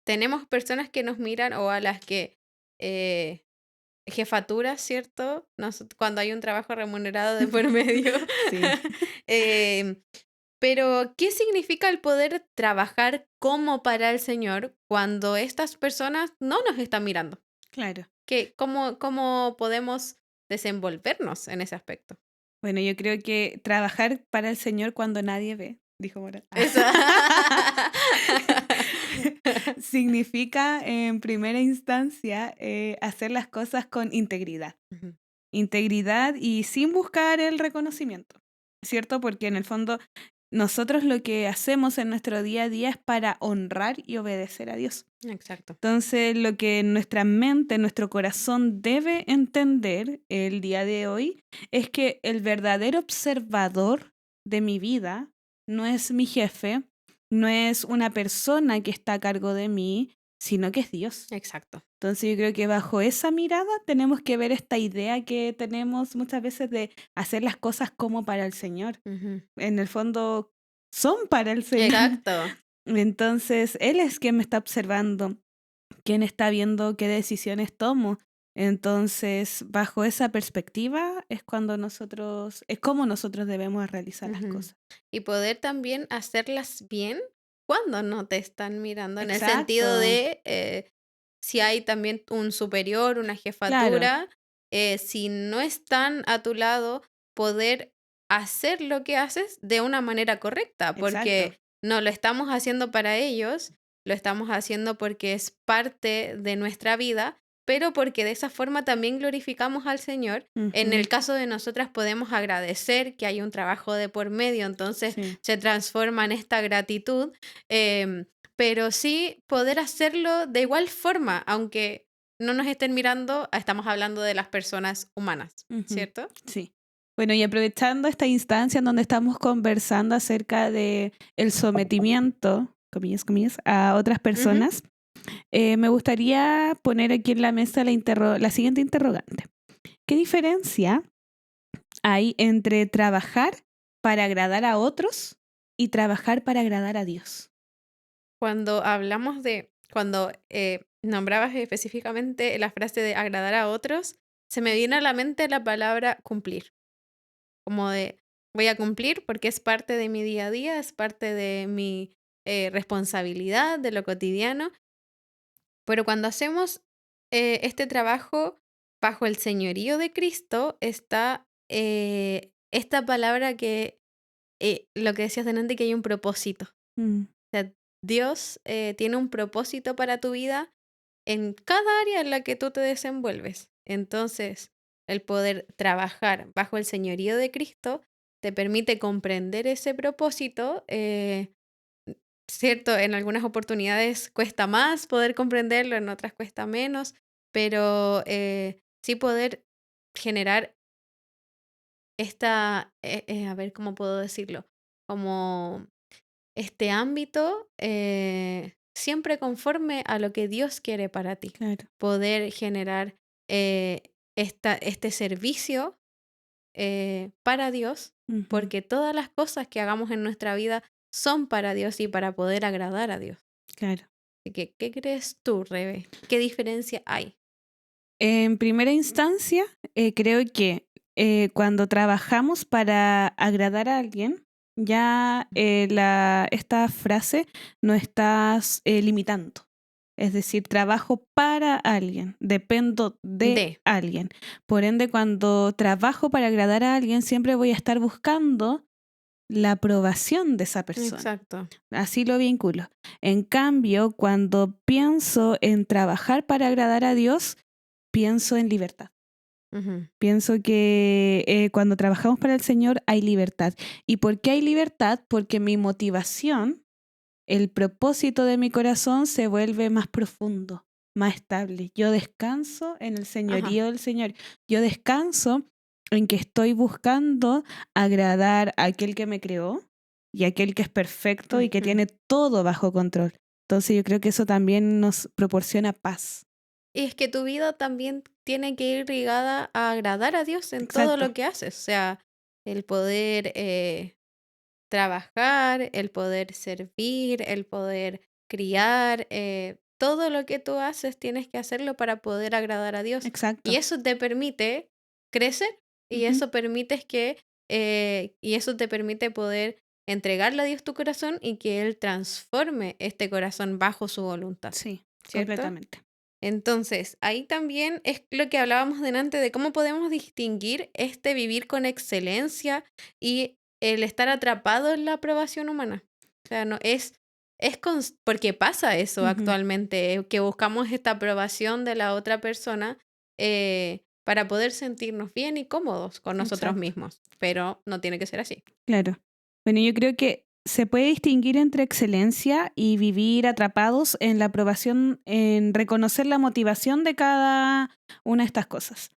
tenemos personas que nos miran o a las que eh, jefaturas, ¿cierto? Cuando hay un trabajo remunerado de por medio. sí, Em, pero, ¿qué significa el poder trabajar como para el Señor cuando estas personas no nos están mirando? claro. ¿Cómo podemos desenvolvernos en ese aspecto? Bueno, yo creo que trabajar para el Señor cuando nadie ve, dijo Mora. Eso. Significa, en primera instancia, hacer las cosas con integridad. Ujú, Integridad y sin buscar el reconocimiento, ¿cierto? Porque en el fondo nosotros lo que hacemos en nuestro día a día es para honrar y obedecer a Dios. exacto. Entonces, lo que nuestra mente, nuestro corazón debe entender el día de hoy es que el verdadero observador de mi vida no es mi jefe, no es una persona que está a cargo de mí, sino que es Dios. Exacto. Entonces yo creo que bajo esa mirada tenemos que ver esta idea que tenemos muchas veces de hacer las cosas como para el Señor. Ujú, En el fondo, son para el Señor. Exacto. Entonces, Él es quien me está observando, quien está viendo qué decisiones tomo. Entonces, bajo esa perspectiva es como nosotros debemos realizar las Ujú. cosas. Y poder también hacerlas bien cuando no te están mirando, en el sentido Exacto, de si hay también un superior, una claro, jefatura, si no están a tu lado, poder hacer lo que haces de una manera correcta, exacto, porque no lo estamos haciendo para ellos, lo estamos haciendo porque es parte de nuestra vida, pero porque de esa forma también glorificamos al Señor. En ujú, el caso de nosotras podemos agradecer que hay un trabajo de por medio, entonces sí, se transforma en esta gratitud, em, pero sí poder hacerlo de igual forma, aunque no nos estén mirando, estamos hablando de las personas humanas, ujú, ¿cierto? sí. Bueno, y aprovechando esta instancia en donde estamos conversando acerca de el sometimiento, comillas, comillas, a otras Ujú. personas, me gustaría poner aquí en la mesa la siguiente interrogante. ¿Qué diferencia hay entre trabajar para agradar a otros y trabajar para agradar a Dios? Cuando nombrabas específicamente la frase de agradar a otros, se me viene a la mente la palabra cumplir, como de voy a cumplir porque es parte de mi día a día, es parte de mi responsabilidad, de lo cotidiano. Pero cuando hacemos este trabajo bajo el señorío de Cristo, está esta palabra que, lo que decías delante, que hay un propósito. Mm, O sea, Dios tiene un propósito para tu vida en cada área en la que tú te desenvuelves. Entonces, el poder trabajar bajo el señorío de Cristo te permite comprender ese propósito. Cierto, en algunas oportunidades cuesta más poder comprenderlo, en otras cuesta menos, pero sí poder generar a ver cómo puedo decirlo, como este ámbito siempre conforme a lo que Dios quiere para ti. claro. Poder generar este servicio para Dios, Ujú, porque todas las cosas que hagamos en nuestra vida son para Dios y para poder agradar a Dios. claro. Así que, ¿qué crees tú, Rebe? ¿Qué diferencia hay? En primera instancia, creo que cuando trabajamos para agradar a alguien, ya esta frase no estás limitando. Es decir, trabajo para alguien, dependo de De. alguien. Por ende, cuando trabajo para agradar a alguien, siempre voy a estar buscando la aprobación de esa persona. Exacto. Así lo vinculo. En cambio, cuando pienso en trabajar para agradar a Dios, pienso en libertad. Ujú, Pienso que cuando trabajamos para el Señor hay libertad. ¿Y por qué hay libertad? Porque mi motivación, el propósito de mi corazón se vuelve más profundo, más estable. Yo descanso en el ajá. señorío del Señor. Yo descanso en que estoy buscando agradar a aquel que me creó y a aquel que es perfecto y que Ujú. tiene todo bajo control. Entonces yo creo que eso también nos proporciona paz. Y es que tu vida también tiene que ir ligada a agradar a Dios en todo Exacto, lo que haces. O sea, el poder trabajar, el poder servir, el poder criar, todo lo que tú haces tienes que hacerlo para poder agradar a Dios. Y exacto. eso te permite crecer y Ujú. eso y eso te permite poder entregarle a Dios tu corazón y que Él transforme este corazón bajo su voluntad, Sí, ¿cierto? completamente. Entonces, ahí también es lo que hablábamos delante de cómo podemos distinguir este vivir con excelencia y el estar atrapado en la aprobación humana. O sea, no porque pasa eso Ujú. actualmente, que buscamos esta aprobación de la otra persona para poder sentirnos bien y cómodos con nosotros Exacto, mismos, pero no tiene que ser así. claro. Bueno, yo creo que se puede distinguir entre excelencia y vivir atrapados en la aprobación, en reconocer la motivación de cada una de estas cosas.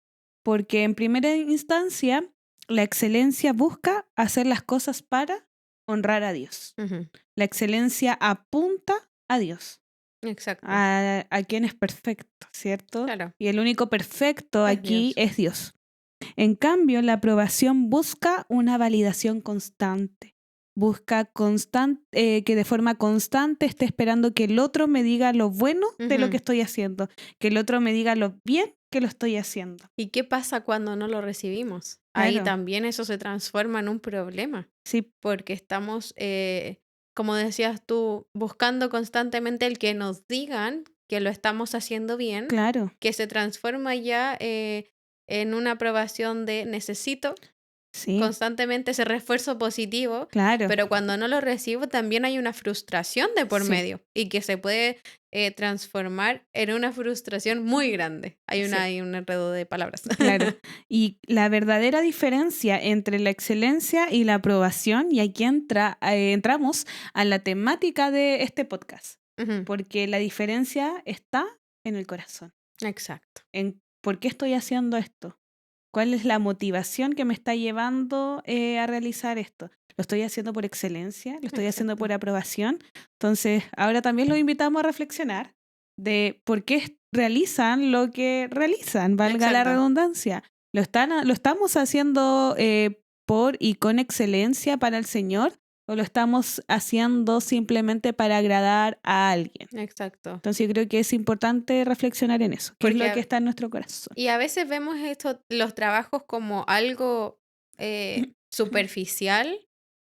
Porque en primera instancia, la excelencia busca hacer las cosas para honrar a Dios. Ujú, La excelencia apunta a Dios, exacto, a quien es perfecto, ¿cierto? claro, Y el único perfecto es aquí Dios. es Dios. En cambio, la aprobación busca una validación constante. busca que de forma constante esté esperando que el otro me diga lo bueno de lo que estoy haciendo, que el otro me diga lo bien que lo estoy haciendo. ¿Y qué pasa cuando no lo recibimos? Ahí Claro, también eso se transforma en un problema, sí, porque estamos, como decías tú, buscando constantemente el que nos digan que lo estamos haciendo bien, claro, que se transforma ya en una aprobación de necesito sí, constantemente ese refuerzo positivo, claro, pero cuando no lo recibo también hay una frustración de por sí, medio y que se puede transformar en una frustración muy grande. sí. Hay un enredo de palabras. Claro, y la verdadera diferencia entre la excelencia y la aprobación, y aquí entramos a la temática de este podcast, Ujú, porque la diferencia está en el corazón, exacto. en por qué estoy haciendo esto, cuál es la motivación que me está llevando a realizar esto. ¿Lo estoy haciendo por excelencia? ¿Lo estoy haciendo Exacto. por aprobación? Entonces, ahora también los invitamos a reflexionar de por qué realizan lo que realizan, valga la Exacto. redundancia. ¿Lo estamos haciendo por y con excelencia para el Señor o lo estamos haciendo simplemente para agradar a alguien? Exacto. Entonces, yo creo que es importante reflexionar en eso, qué es Porque lo que está en nuestro corazón. y a veces vemos esto, los trabajos como algo superficial,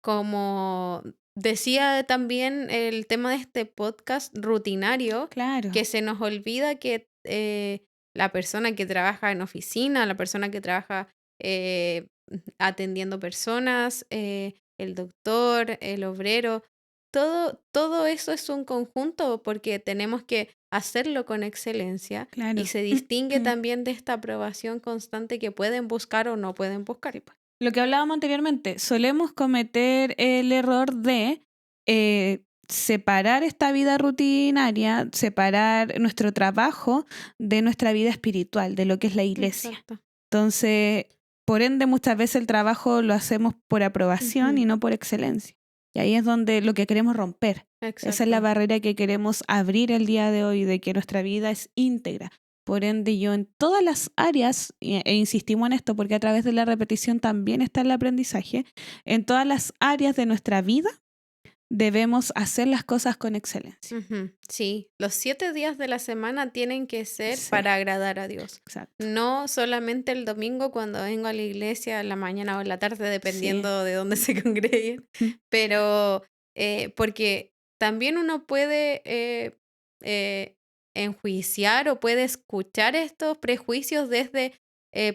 como decía también el tema de este podcast, rutinario, Claro, que se nos olvida que la persona que trabaja en oficina, la persona que trabaja eh, atendiendo personas, el doctor, el obrero, todo eso es un conjunto porque tenemos que hacerlo con excelencia y claro. se distingue también de esta aprobación constante que pueden buscar o no pueden buscar. Sí, pues. Lo que hablábamos anteriormente, solemos cometer el error de separar esta vida rutinaria, separar nuestro trabajo de nuestra vida espiritual, de lo que es la iglesia. Exacto. Entonces, por ende, muchas veces el trabajo lo hacemos por aprobación Ujú, y no por excelencia. Y ahí es donde lo que queremos romper. Esa es la exacto. barrera que queremos abrir el día de hoy, de que nuestra vida es íntegra. Por ende, yo en todas las áreas, e insistimos en esto porque a través de la repetición también está el aprendizaje, en todas las áreas de nuestra vida debemos hacer las cosas con excelencia. Ujú, sí, los 7 días de la semana tienen que ser Sí, para agradar a Dios. exacto. No solamente el domingo cuando vengo a la iglesia en la mañana o en la tarde, Sí. dependiendo de dónde se congreguen, pero porque también uno puede eh, enjuiciar o puede escuchar estos prejuicios desde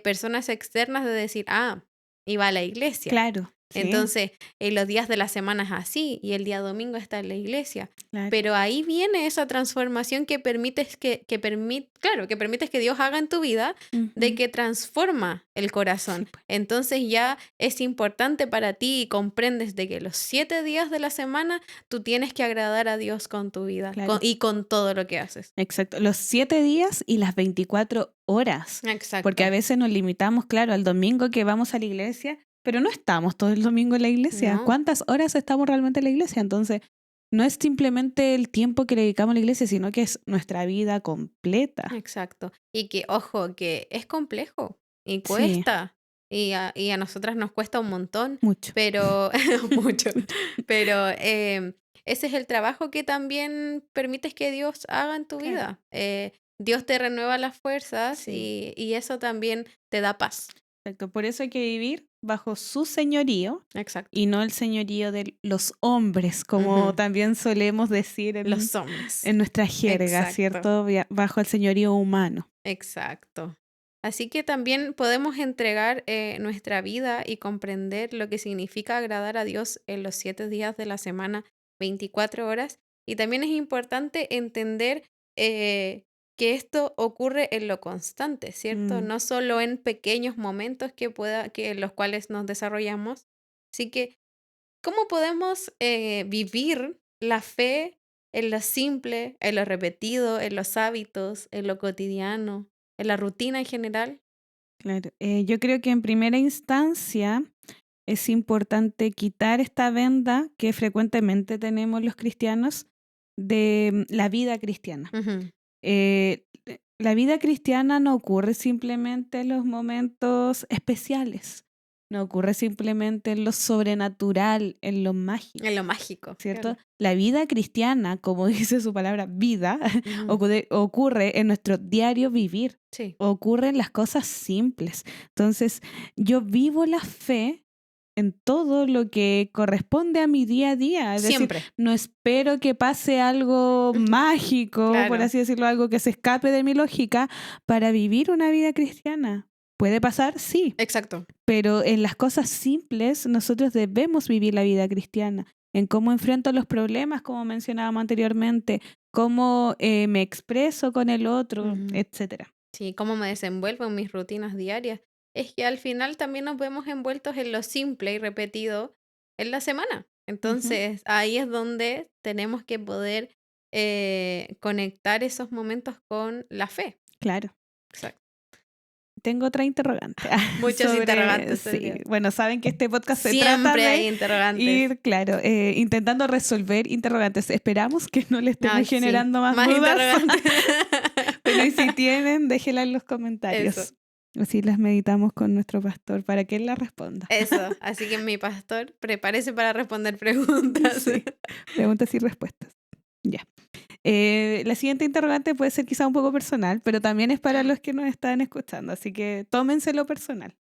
personas externas de decir, ah, iba a la iglesia. Claro, sí, Entonces, los días de la semana es así y el día domingo está en la iglesia. claro. Pero ahí viene esa transformación que permites claro, que permites que Dios haga en tu vida, de Ujú. que transforma el Sí, corazón. pues, Entonces ya es importante para ti y comprendes de que los 7 días de la semana tú tienes que agradar a Dios con tu vida claro. y con todo lo que haces. Exacto. Los 7 días y las 24 horas. Porque a Exacto. veces nos limitamos, claro, al domingo que vamos a la iglesia, pero no estamos todo el domingo en la iglesia. No, ¿Cuántas horas estamos realmente en la iglesia? Entonces, no es simplemente el tiempo que le dedicamos a la iglesia, sino que es nuestra vida completa. exacto. Y que, ojo, que es complejo y Sí, cuesta. Y a nosotras nos cuesta un montón, mucho. pero mucho. Mucho. Pero ese es el trabajo que también permites que Dios haga en tu Claro. vida. Dios te renueva las fuerzas Sí, y eso también te da paz. exacto. Por eso hay que vivir bajo su señorío Exacto. y no el señorío de los hombres, como Ujú. también solemos decir Los hombres. en nuestra jerga, Exacto. ¿cierto? Bajo el señorío humano. Exacto. Así que también podemos entregar nuestra vida y comprender lo que significa agradar a Dios en los 7 días de la semana, 24 horas. Y también es importante entender que esto ocurre en lo constante, ¿cierto? Mm, No solo en pequeños momentos que en los cuales nos desarrollamos. Así que ¿cómo podemos vivir la fe en lo simple, en lo repetido, en los hábitos, en lo cotidiano, en la rutina en general? claro. Yo creo que en primera instancia es importante quitar esta venda que frecuentemente tenemos los cristianos de la vida cristiana. Ujú, La vida cristiana no ocurre simplemente en los momentos especiales. no ocurre simplemente en lo sobrenatural, en lo mágico, En lo mágico, ¿cierto? claro. La vida cristiana, como dice su palabra, vida, Ujú. ocurre en nuestro diario vivir, Sí, ocurre en las cosas simples. Entonces, yo vivo la fe en todo lo que corresponde a mi día a día. Es decir, siempre. no espero que pase algo mágico, por Claro, así decirlo, algo que se escape de mi lógica para vivir una vida cristiana. ¿Puede pasar? Sí, exacto. pero en las cosas simples nosotros debemos vivir la vida cristiana, en cómo enfrento los problemas, como mencionábamos anteriormente, cómo me expreso con el otro, Ujú. etcétera. Sí, cómo me desenvuelvo en mis rutinas diarias. Es que al final también nos vemos envueltos en lo simple y repetido en la semana. Ujú, Entonces, ahí es donde tenemos que poder conectar esos momentos con la fe. claro. Exacto. Tengo otra interrogante Muchos sobre, interrogantes hoy sí, día. bueno, saben que este podcast se trata Siempre de hay interrogantes. ir, claro, intentando resolver interrogantes. Esperamos que no le estemos Ay, sí, generando más más dudas, interrogantes. pero y si tienen, déjenla en los Eso, comentarios. Así las meditamos con nuestro pastor para que él las responda. eso. Así que mi pastor, prepárese para responder preguntas. Sí, preguntas y respuestas. Ya. La siguiente interrogante puede ser quizá un poco personal, pero también es para los que nos están escuchando, así que tómenselo personal.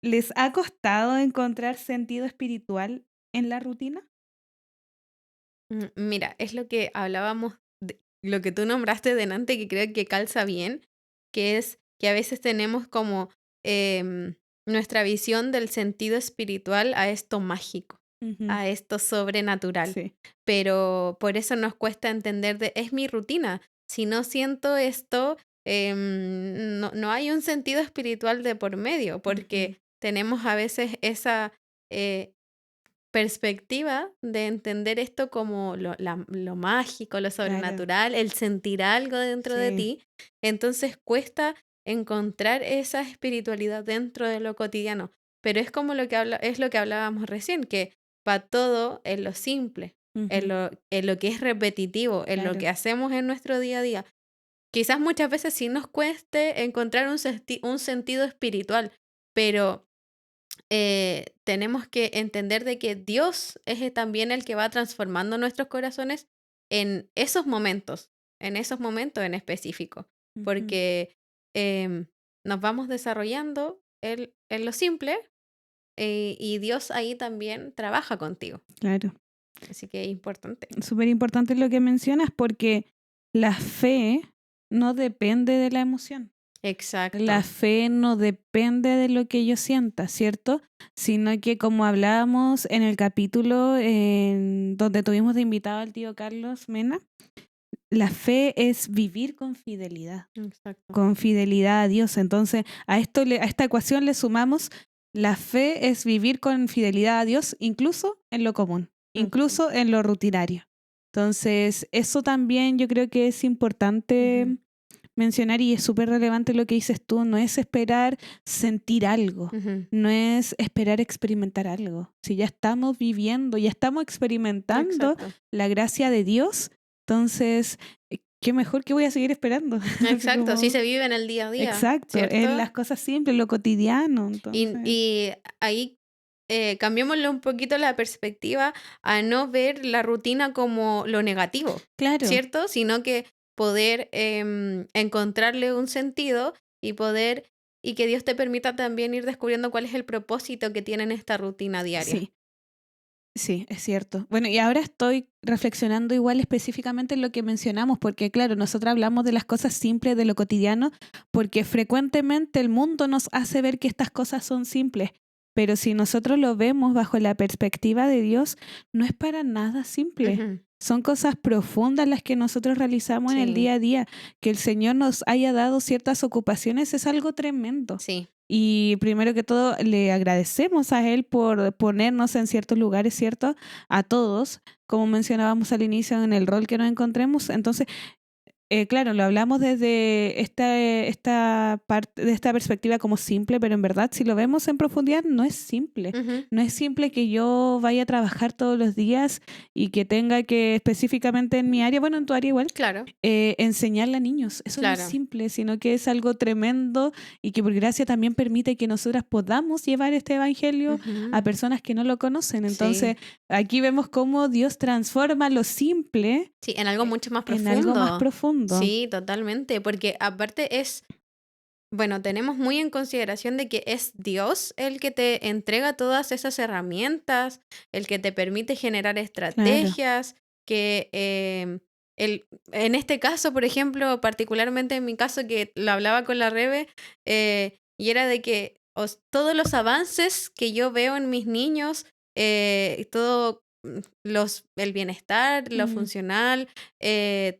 ¿Les ha costado encontrar sentido espiritual en la rutina? Mira, es lo que hablábamos, lo que tú nombraste delante, que creo que calza bien, que es que a veces tenemos como em, nuestra visión del sentido espiritual a esto mágico, Ujú, a esto sobrenatural, sí, pero por eso nos cuesta entender es mi rutina. Si no siento esto, no hay un sentido espiritual de por medio, ujú, porque tenemos a veces esa eh, perspectiva de entender esto como lo mágico, lo claro, sobrenatural, el sentir algo dentro de sí, ti, entonces cuesta encontrar esa espiritualidad dentro de lo cotidiano. Pero es como es lo que hablábamos recién, que va todo en lo simple, ujú, en lo que es repetitivo, en lo claro, que hacemos en nuestro día a día. Quizás muchas veces sí nos cueste encontrar un sentido espiritual, pero tenemos que entender de que Dios es también el que va transformando nuestros corazones en esos momentos en específico, ujú, porque em, nos vamos desarrollando en lo simple y Dios ahí también trabaja contigo. claro. Así que es importante. Súper importante lo que mencionas porque la fe no depende de la emoción. La Exacto. fe no depende de lo que yo sienta, ¿cierto? Sino que como hablábamos en el capítulo en donde tuvimos de invitado al tío Carlos Mena, la fe es vivir Exacto. con fidelidad a Dios. Entonces, a esta ecuación le sumamos la fe es vivir con fidelidad a Dios, incluso en lo común, Ujú, incluso en lo rutinario. Entonces, eso también yo creo que es ujú, importante mencionar y es súper relevante lo que dices tú, no es esperar sentir algo, ujú. no es esperar experimentar algo. Si ya estamos viviendo, ya estamos experimentando Exacto. la gracia de Dios, entonces, qué mejor que voy a seguir esperando. Así Exacto. Así como, se vive en el día a día, exacto, en ¿cierto? las cosas simples, lo cotidiano, Y, entonces, y ahí cambiémosle un poquito la perspectiva a no ver la rutina como lo negativo, claro, ¿cierto? Sino que poder encontrarle un sentido y poder, y que Dios te permita también ir descubriendo cuál es el propósito que tiene en esta rutina diaria. sí. Sí, es cierto. Bueno, y ahora estoy reflexionando igual específicamente en lo que mencionamos, porque claro, nosotros hablamos de las cosas simples, de lo cotidiano, porque frecuentemente el mundo nos hace ver que estas cosas son simples, pero si nosotros lo vemos bajo la perspectiva de Dios, no es para nada simple. Ujú, Son cosas profundas las que nosotros realizamos en el sí, día a día. Que el Señor nos haya dado ciertas ocupaciones es algo tremendo. sí, Y primero que todo, le agradecemos a Él por ponernos en ciertos lugares, ¿cierto? A todos, como mencionábamos al inicio, en el rol que nos encontremos. Entonces, claro, lo hablamos desde esta parte, de esta perspectiva como simple, pero en verdad, si lo vemos en profundidad, no es simple. Ujú. No es simple que yo vaya a trabajar todos los días y que tenga que específicamente en mi área, bueno, en tu área igual, Claro, enseñarle a niños. Eso no es claro. simple, sino que es algo tremendo y que por gracia también permite que nosotras podamos llevar este evangelio a Ujú. personas que no lo conocen. Entonces, Sí, aquí vemos cómo Dios transforma lo simple sí, en algo mucho más en algo más profundo. profundo. Sí, totalmente, porque aparte es, bueno, tenemos muy en consideración de que es Dios el que te entrega todas esas herramientas, el que te permite generar Claro, estrategias, que en este caso, por ejemplo, particularmente en mi caso, que lo hablaba con la Rebe, y era de que todos los avances que yo veo en mis niños, todo el bienestar, lo mm, funcional,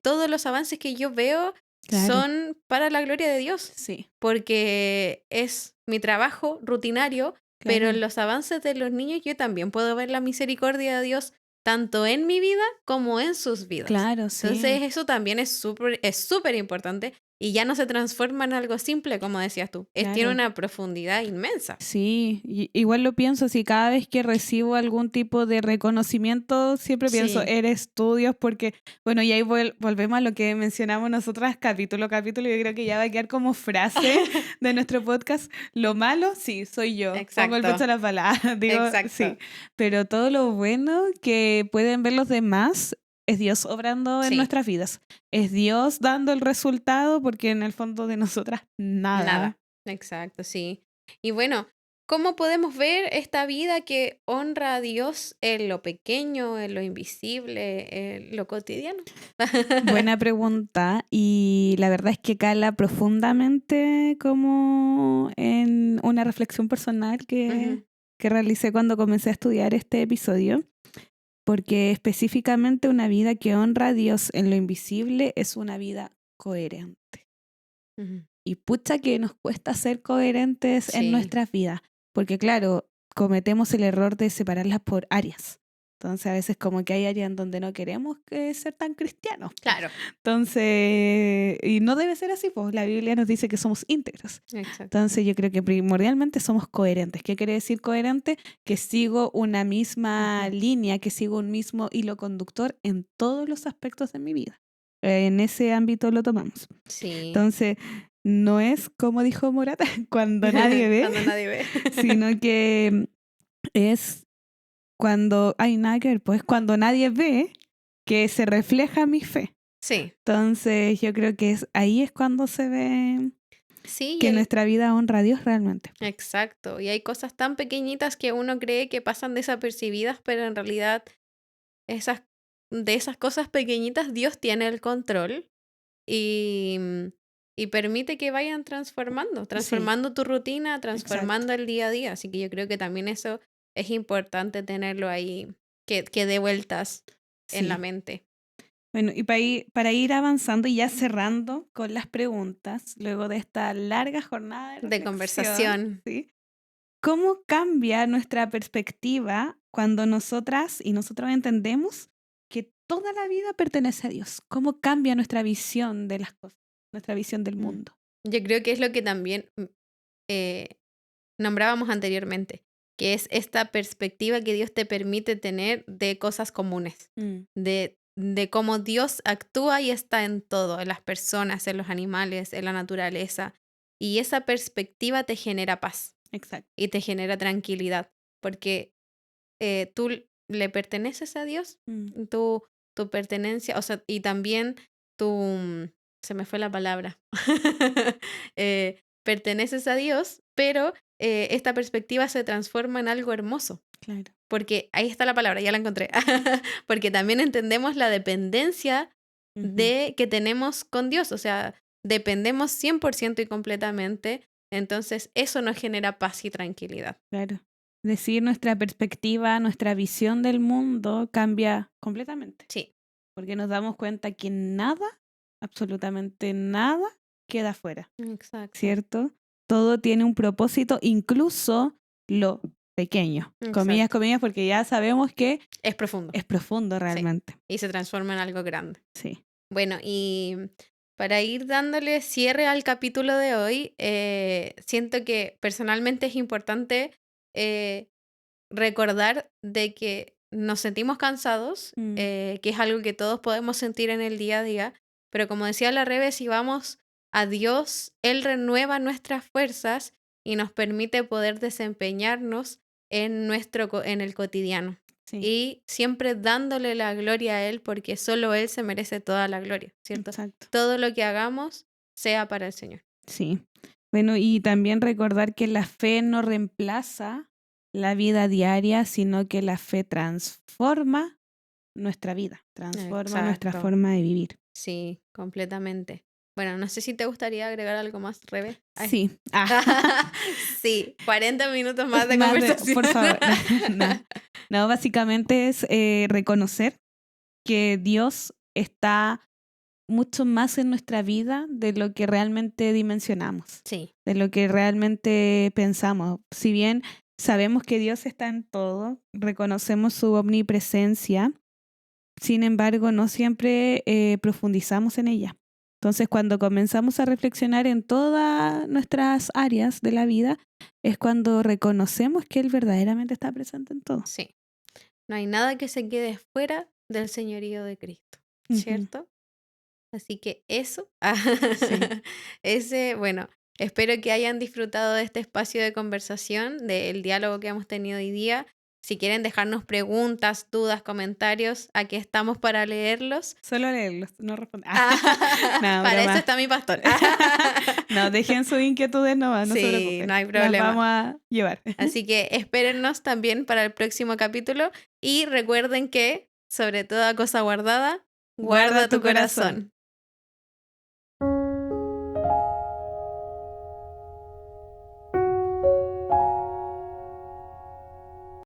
todos los avances que yo veo claro, son para la gloria de Dios, sí, porque es mi trabajo rutinario, pero en claro, los avances de los niños yo también puedo ver la misericordia de Dios tanto en mi vida como en sus vidas. claro, Entonces sí. eso también es súper importante y ya no se transforma en algo simple, como decías tú. Tiene Claro. una profundidad inmensa. Sí, igual lo pienso, si cada vez que recibo algún tipo de reconocimiento, siempre pienso, Sí, eres tú, Dios, porque, bueno, y ahí volvemos a lo que mencionamos nosotras capítulo a capítulo, yo creo que ya va a quedar como frase de nuestro podcast, lo malo, sí, soy yo, pongo el pecho exacto, a la palabra, digo, sí, exacto. pero todo lo bueno que pueden ver los demás es Dios obrando en Sí, nuestras vidas, es Dios dando el resultado, porque en el fondo de nosotras nada. nada. Exacto, sí. Y bueno, ¿cómo podemos ver esta vida que honra a Dios en lo pequeño, en lo invisible, en lo cotidiano? Buena pregunta y la verdad es que cala profundamente como en una reflexión personal Ujú, que realicé cuando comencé a estudiar este episodio, porque específicamente una vida que honra a Dios en lo invisible es una vida coherente. ujú. Y pucha que nos cuesta ser coherentes en Sí, nuestras vidas, porque claro, cometemos el error de separarlas por áreas. Entonces a veces como que hay áreas en donde no queremos que ser tan cristianos. claro, Entonces, y no debe ser así, pues la Biblia nos dice que somos íntegros. exacto. Entonces yo creo que primordialmente somos coherentes. ¿Qué quiere decir coherente? Que sigo una misma Ujú. línea, que sigo un mismo hilo conductor en todos los aspectos de mi vida. En ese ámbito lo tomamos. Sí, Entonces, no es como dijo Morata, cuando nadie ve, cuando nadie ve. sino que es cuando hay nada que ver, pues cuando nadie ve que se refleja mi fe. Sí, Entonces, yo creo que ahí es cuando se ve sí, que nuestra vida honra a Dios realmente. exacto. Y hay cosas tan pequeñitas que uno cree que pasan desapercibidas, pero en realidad esas, de esas cosas pequeñitas Dios tiene el control y, y permite que vayan Sí, transformando tu rutina, exacto. transformando el día a día. Así que yo creo que también eso es importante tenerlo ahí, que dé vueltas en la Sí. mente. Bueno, y para ir avanzando y ya cerrando con las preguntas, luego de esta larga jornada de De reflexión, conversación. ¿sí? ¿Cómo cambia nuestra perspectiva cuando nosotras y nosotros entendemos que toda la vida pertenece a Dios? ¿Cómo cambia nuestra visión de las cosas, nuestra visión del Mm. mundo? Yo creo que es lo que también eh, nombrábamos anteriormente, que es esta perspectiva que Dios te permite tener de cosas comunes, Mm, de cómo Dios actúa y está en todo, en las personas, en los animales, en la naturaleza. Y esa perspectiva te genera paz exacto. y te genera tranquilidad, porque tú le perteneces a Dios, Mm, tu, tu pertenencia, o sea, y también tu, se me fue la palabra, perteneces a Dios, pero esta perspectiva se transforma en algo hermoso, claro. porque ahí está la palabra, ya la encontré, porque también entendemos la dependencia Ujú, de que tenemos con Dios, o sea, dependemos 100% y completamente, entonces eso nos genera paz y tranquilidad. claro. Decir nuestra perspectiva, nuestra visión del mundo cambia completamente, Sí, porque nos damos cuenta que nada, absolutamente nada, queda fuera. exacto, ¿Cierto? Todo tiene un propósito, incluso lo pequeño. Comillas, exacto. comillas, porque ya sabemos que Es profundo, es profundo sí. realmente. Y se transforma en algo grande. Sí. Bueno, y para ir dándole cierre al capítulo de hoy, siento que personalmente es importante recordar de que nos sentimos cansados, Mm, que es algo que todos podemos sentir en el día a día, pero como decía la Rebe, si vamos a Dios, Él renueva nuestras fuerzas y nos permite poder desempeñarnos en el cotidiano. sí, Y siempre dándole la gloria a Él, porque solo Él se merece toda la gloria, ¿cierto? exacto. Todo lo que hagamos sea para el Señor. Sí. Bueno, y también recordar que la fe no reemplaza la vida diaria, sino que la fe transforma nuestra vida, transforma nuestra Exacto. forma de vivir. Sí, completamente. Bueno, no sé si te gustaría agregar algo más, Rebe. Ay. Sí. Ah. Sí, 40 minutos más de Más conversación. por favor. No. No, básicamente es reconocer que Dios está mucho más en nuestra vida de lo que realmente dimensionamos, Sí, de lo que realmente pensamos. Si bien sabemos que Dios está en todo, reconocemos su omnipresencia, sin embargo, no siempre profundizamos en ella. Entonces, cuando comenzamos a reflexionar en todas nuestras áreas de la vida, es cuando reconocemos que Él verdaderamente está presente en todo. sí. No hay nada que se quede fuera del señorío de Cristo, Ujú, ¿cierto? Así que eso, sí. bueno, espero que hayan disfrutado de este espacio de conversación, del diálogo que hemos tenido hoy día. Si quieren dejarnos preguntas, dudas, comentarios, aquí estamos para leerlos. Solo leerlos, no responder. No, Para eso broma. está mi pastor. No, dejen sus inquietudes nomás, no se Sí, no preocupen. hay Las vamos problema. a llevar. Así que espérennos también para el próximo capítulo y recuerden que, sobre toda cosa guardada, Guarda guarda tu tu corazón. corazón.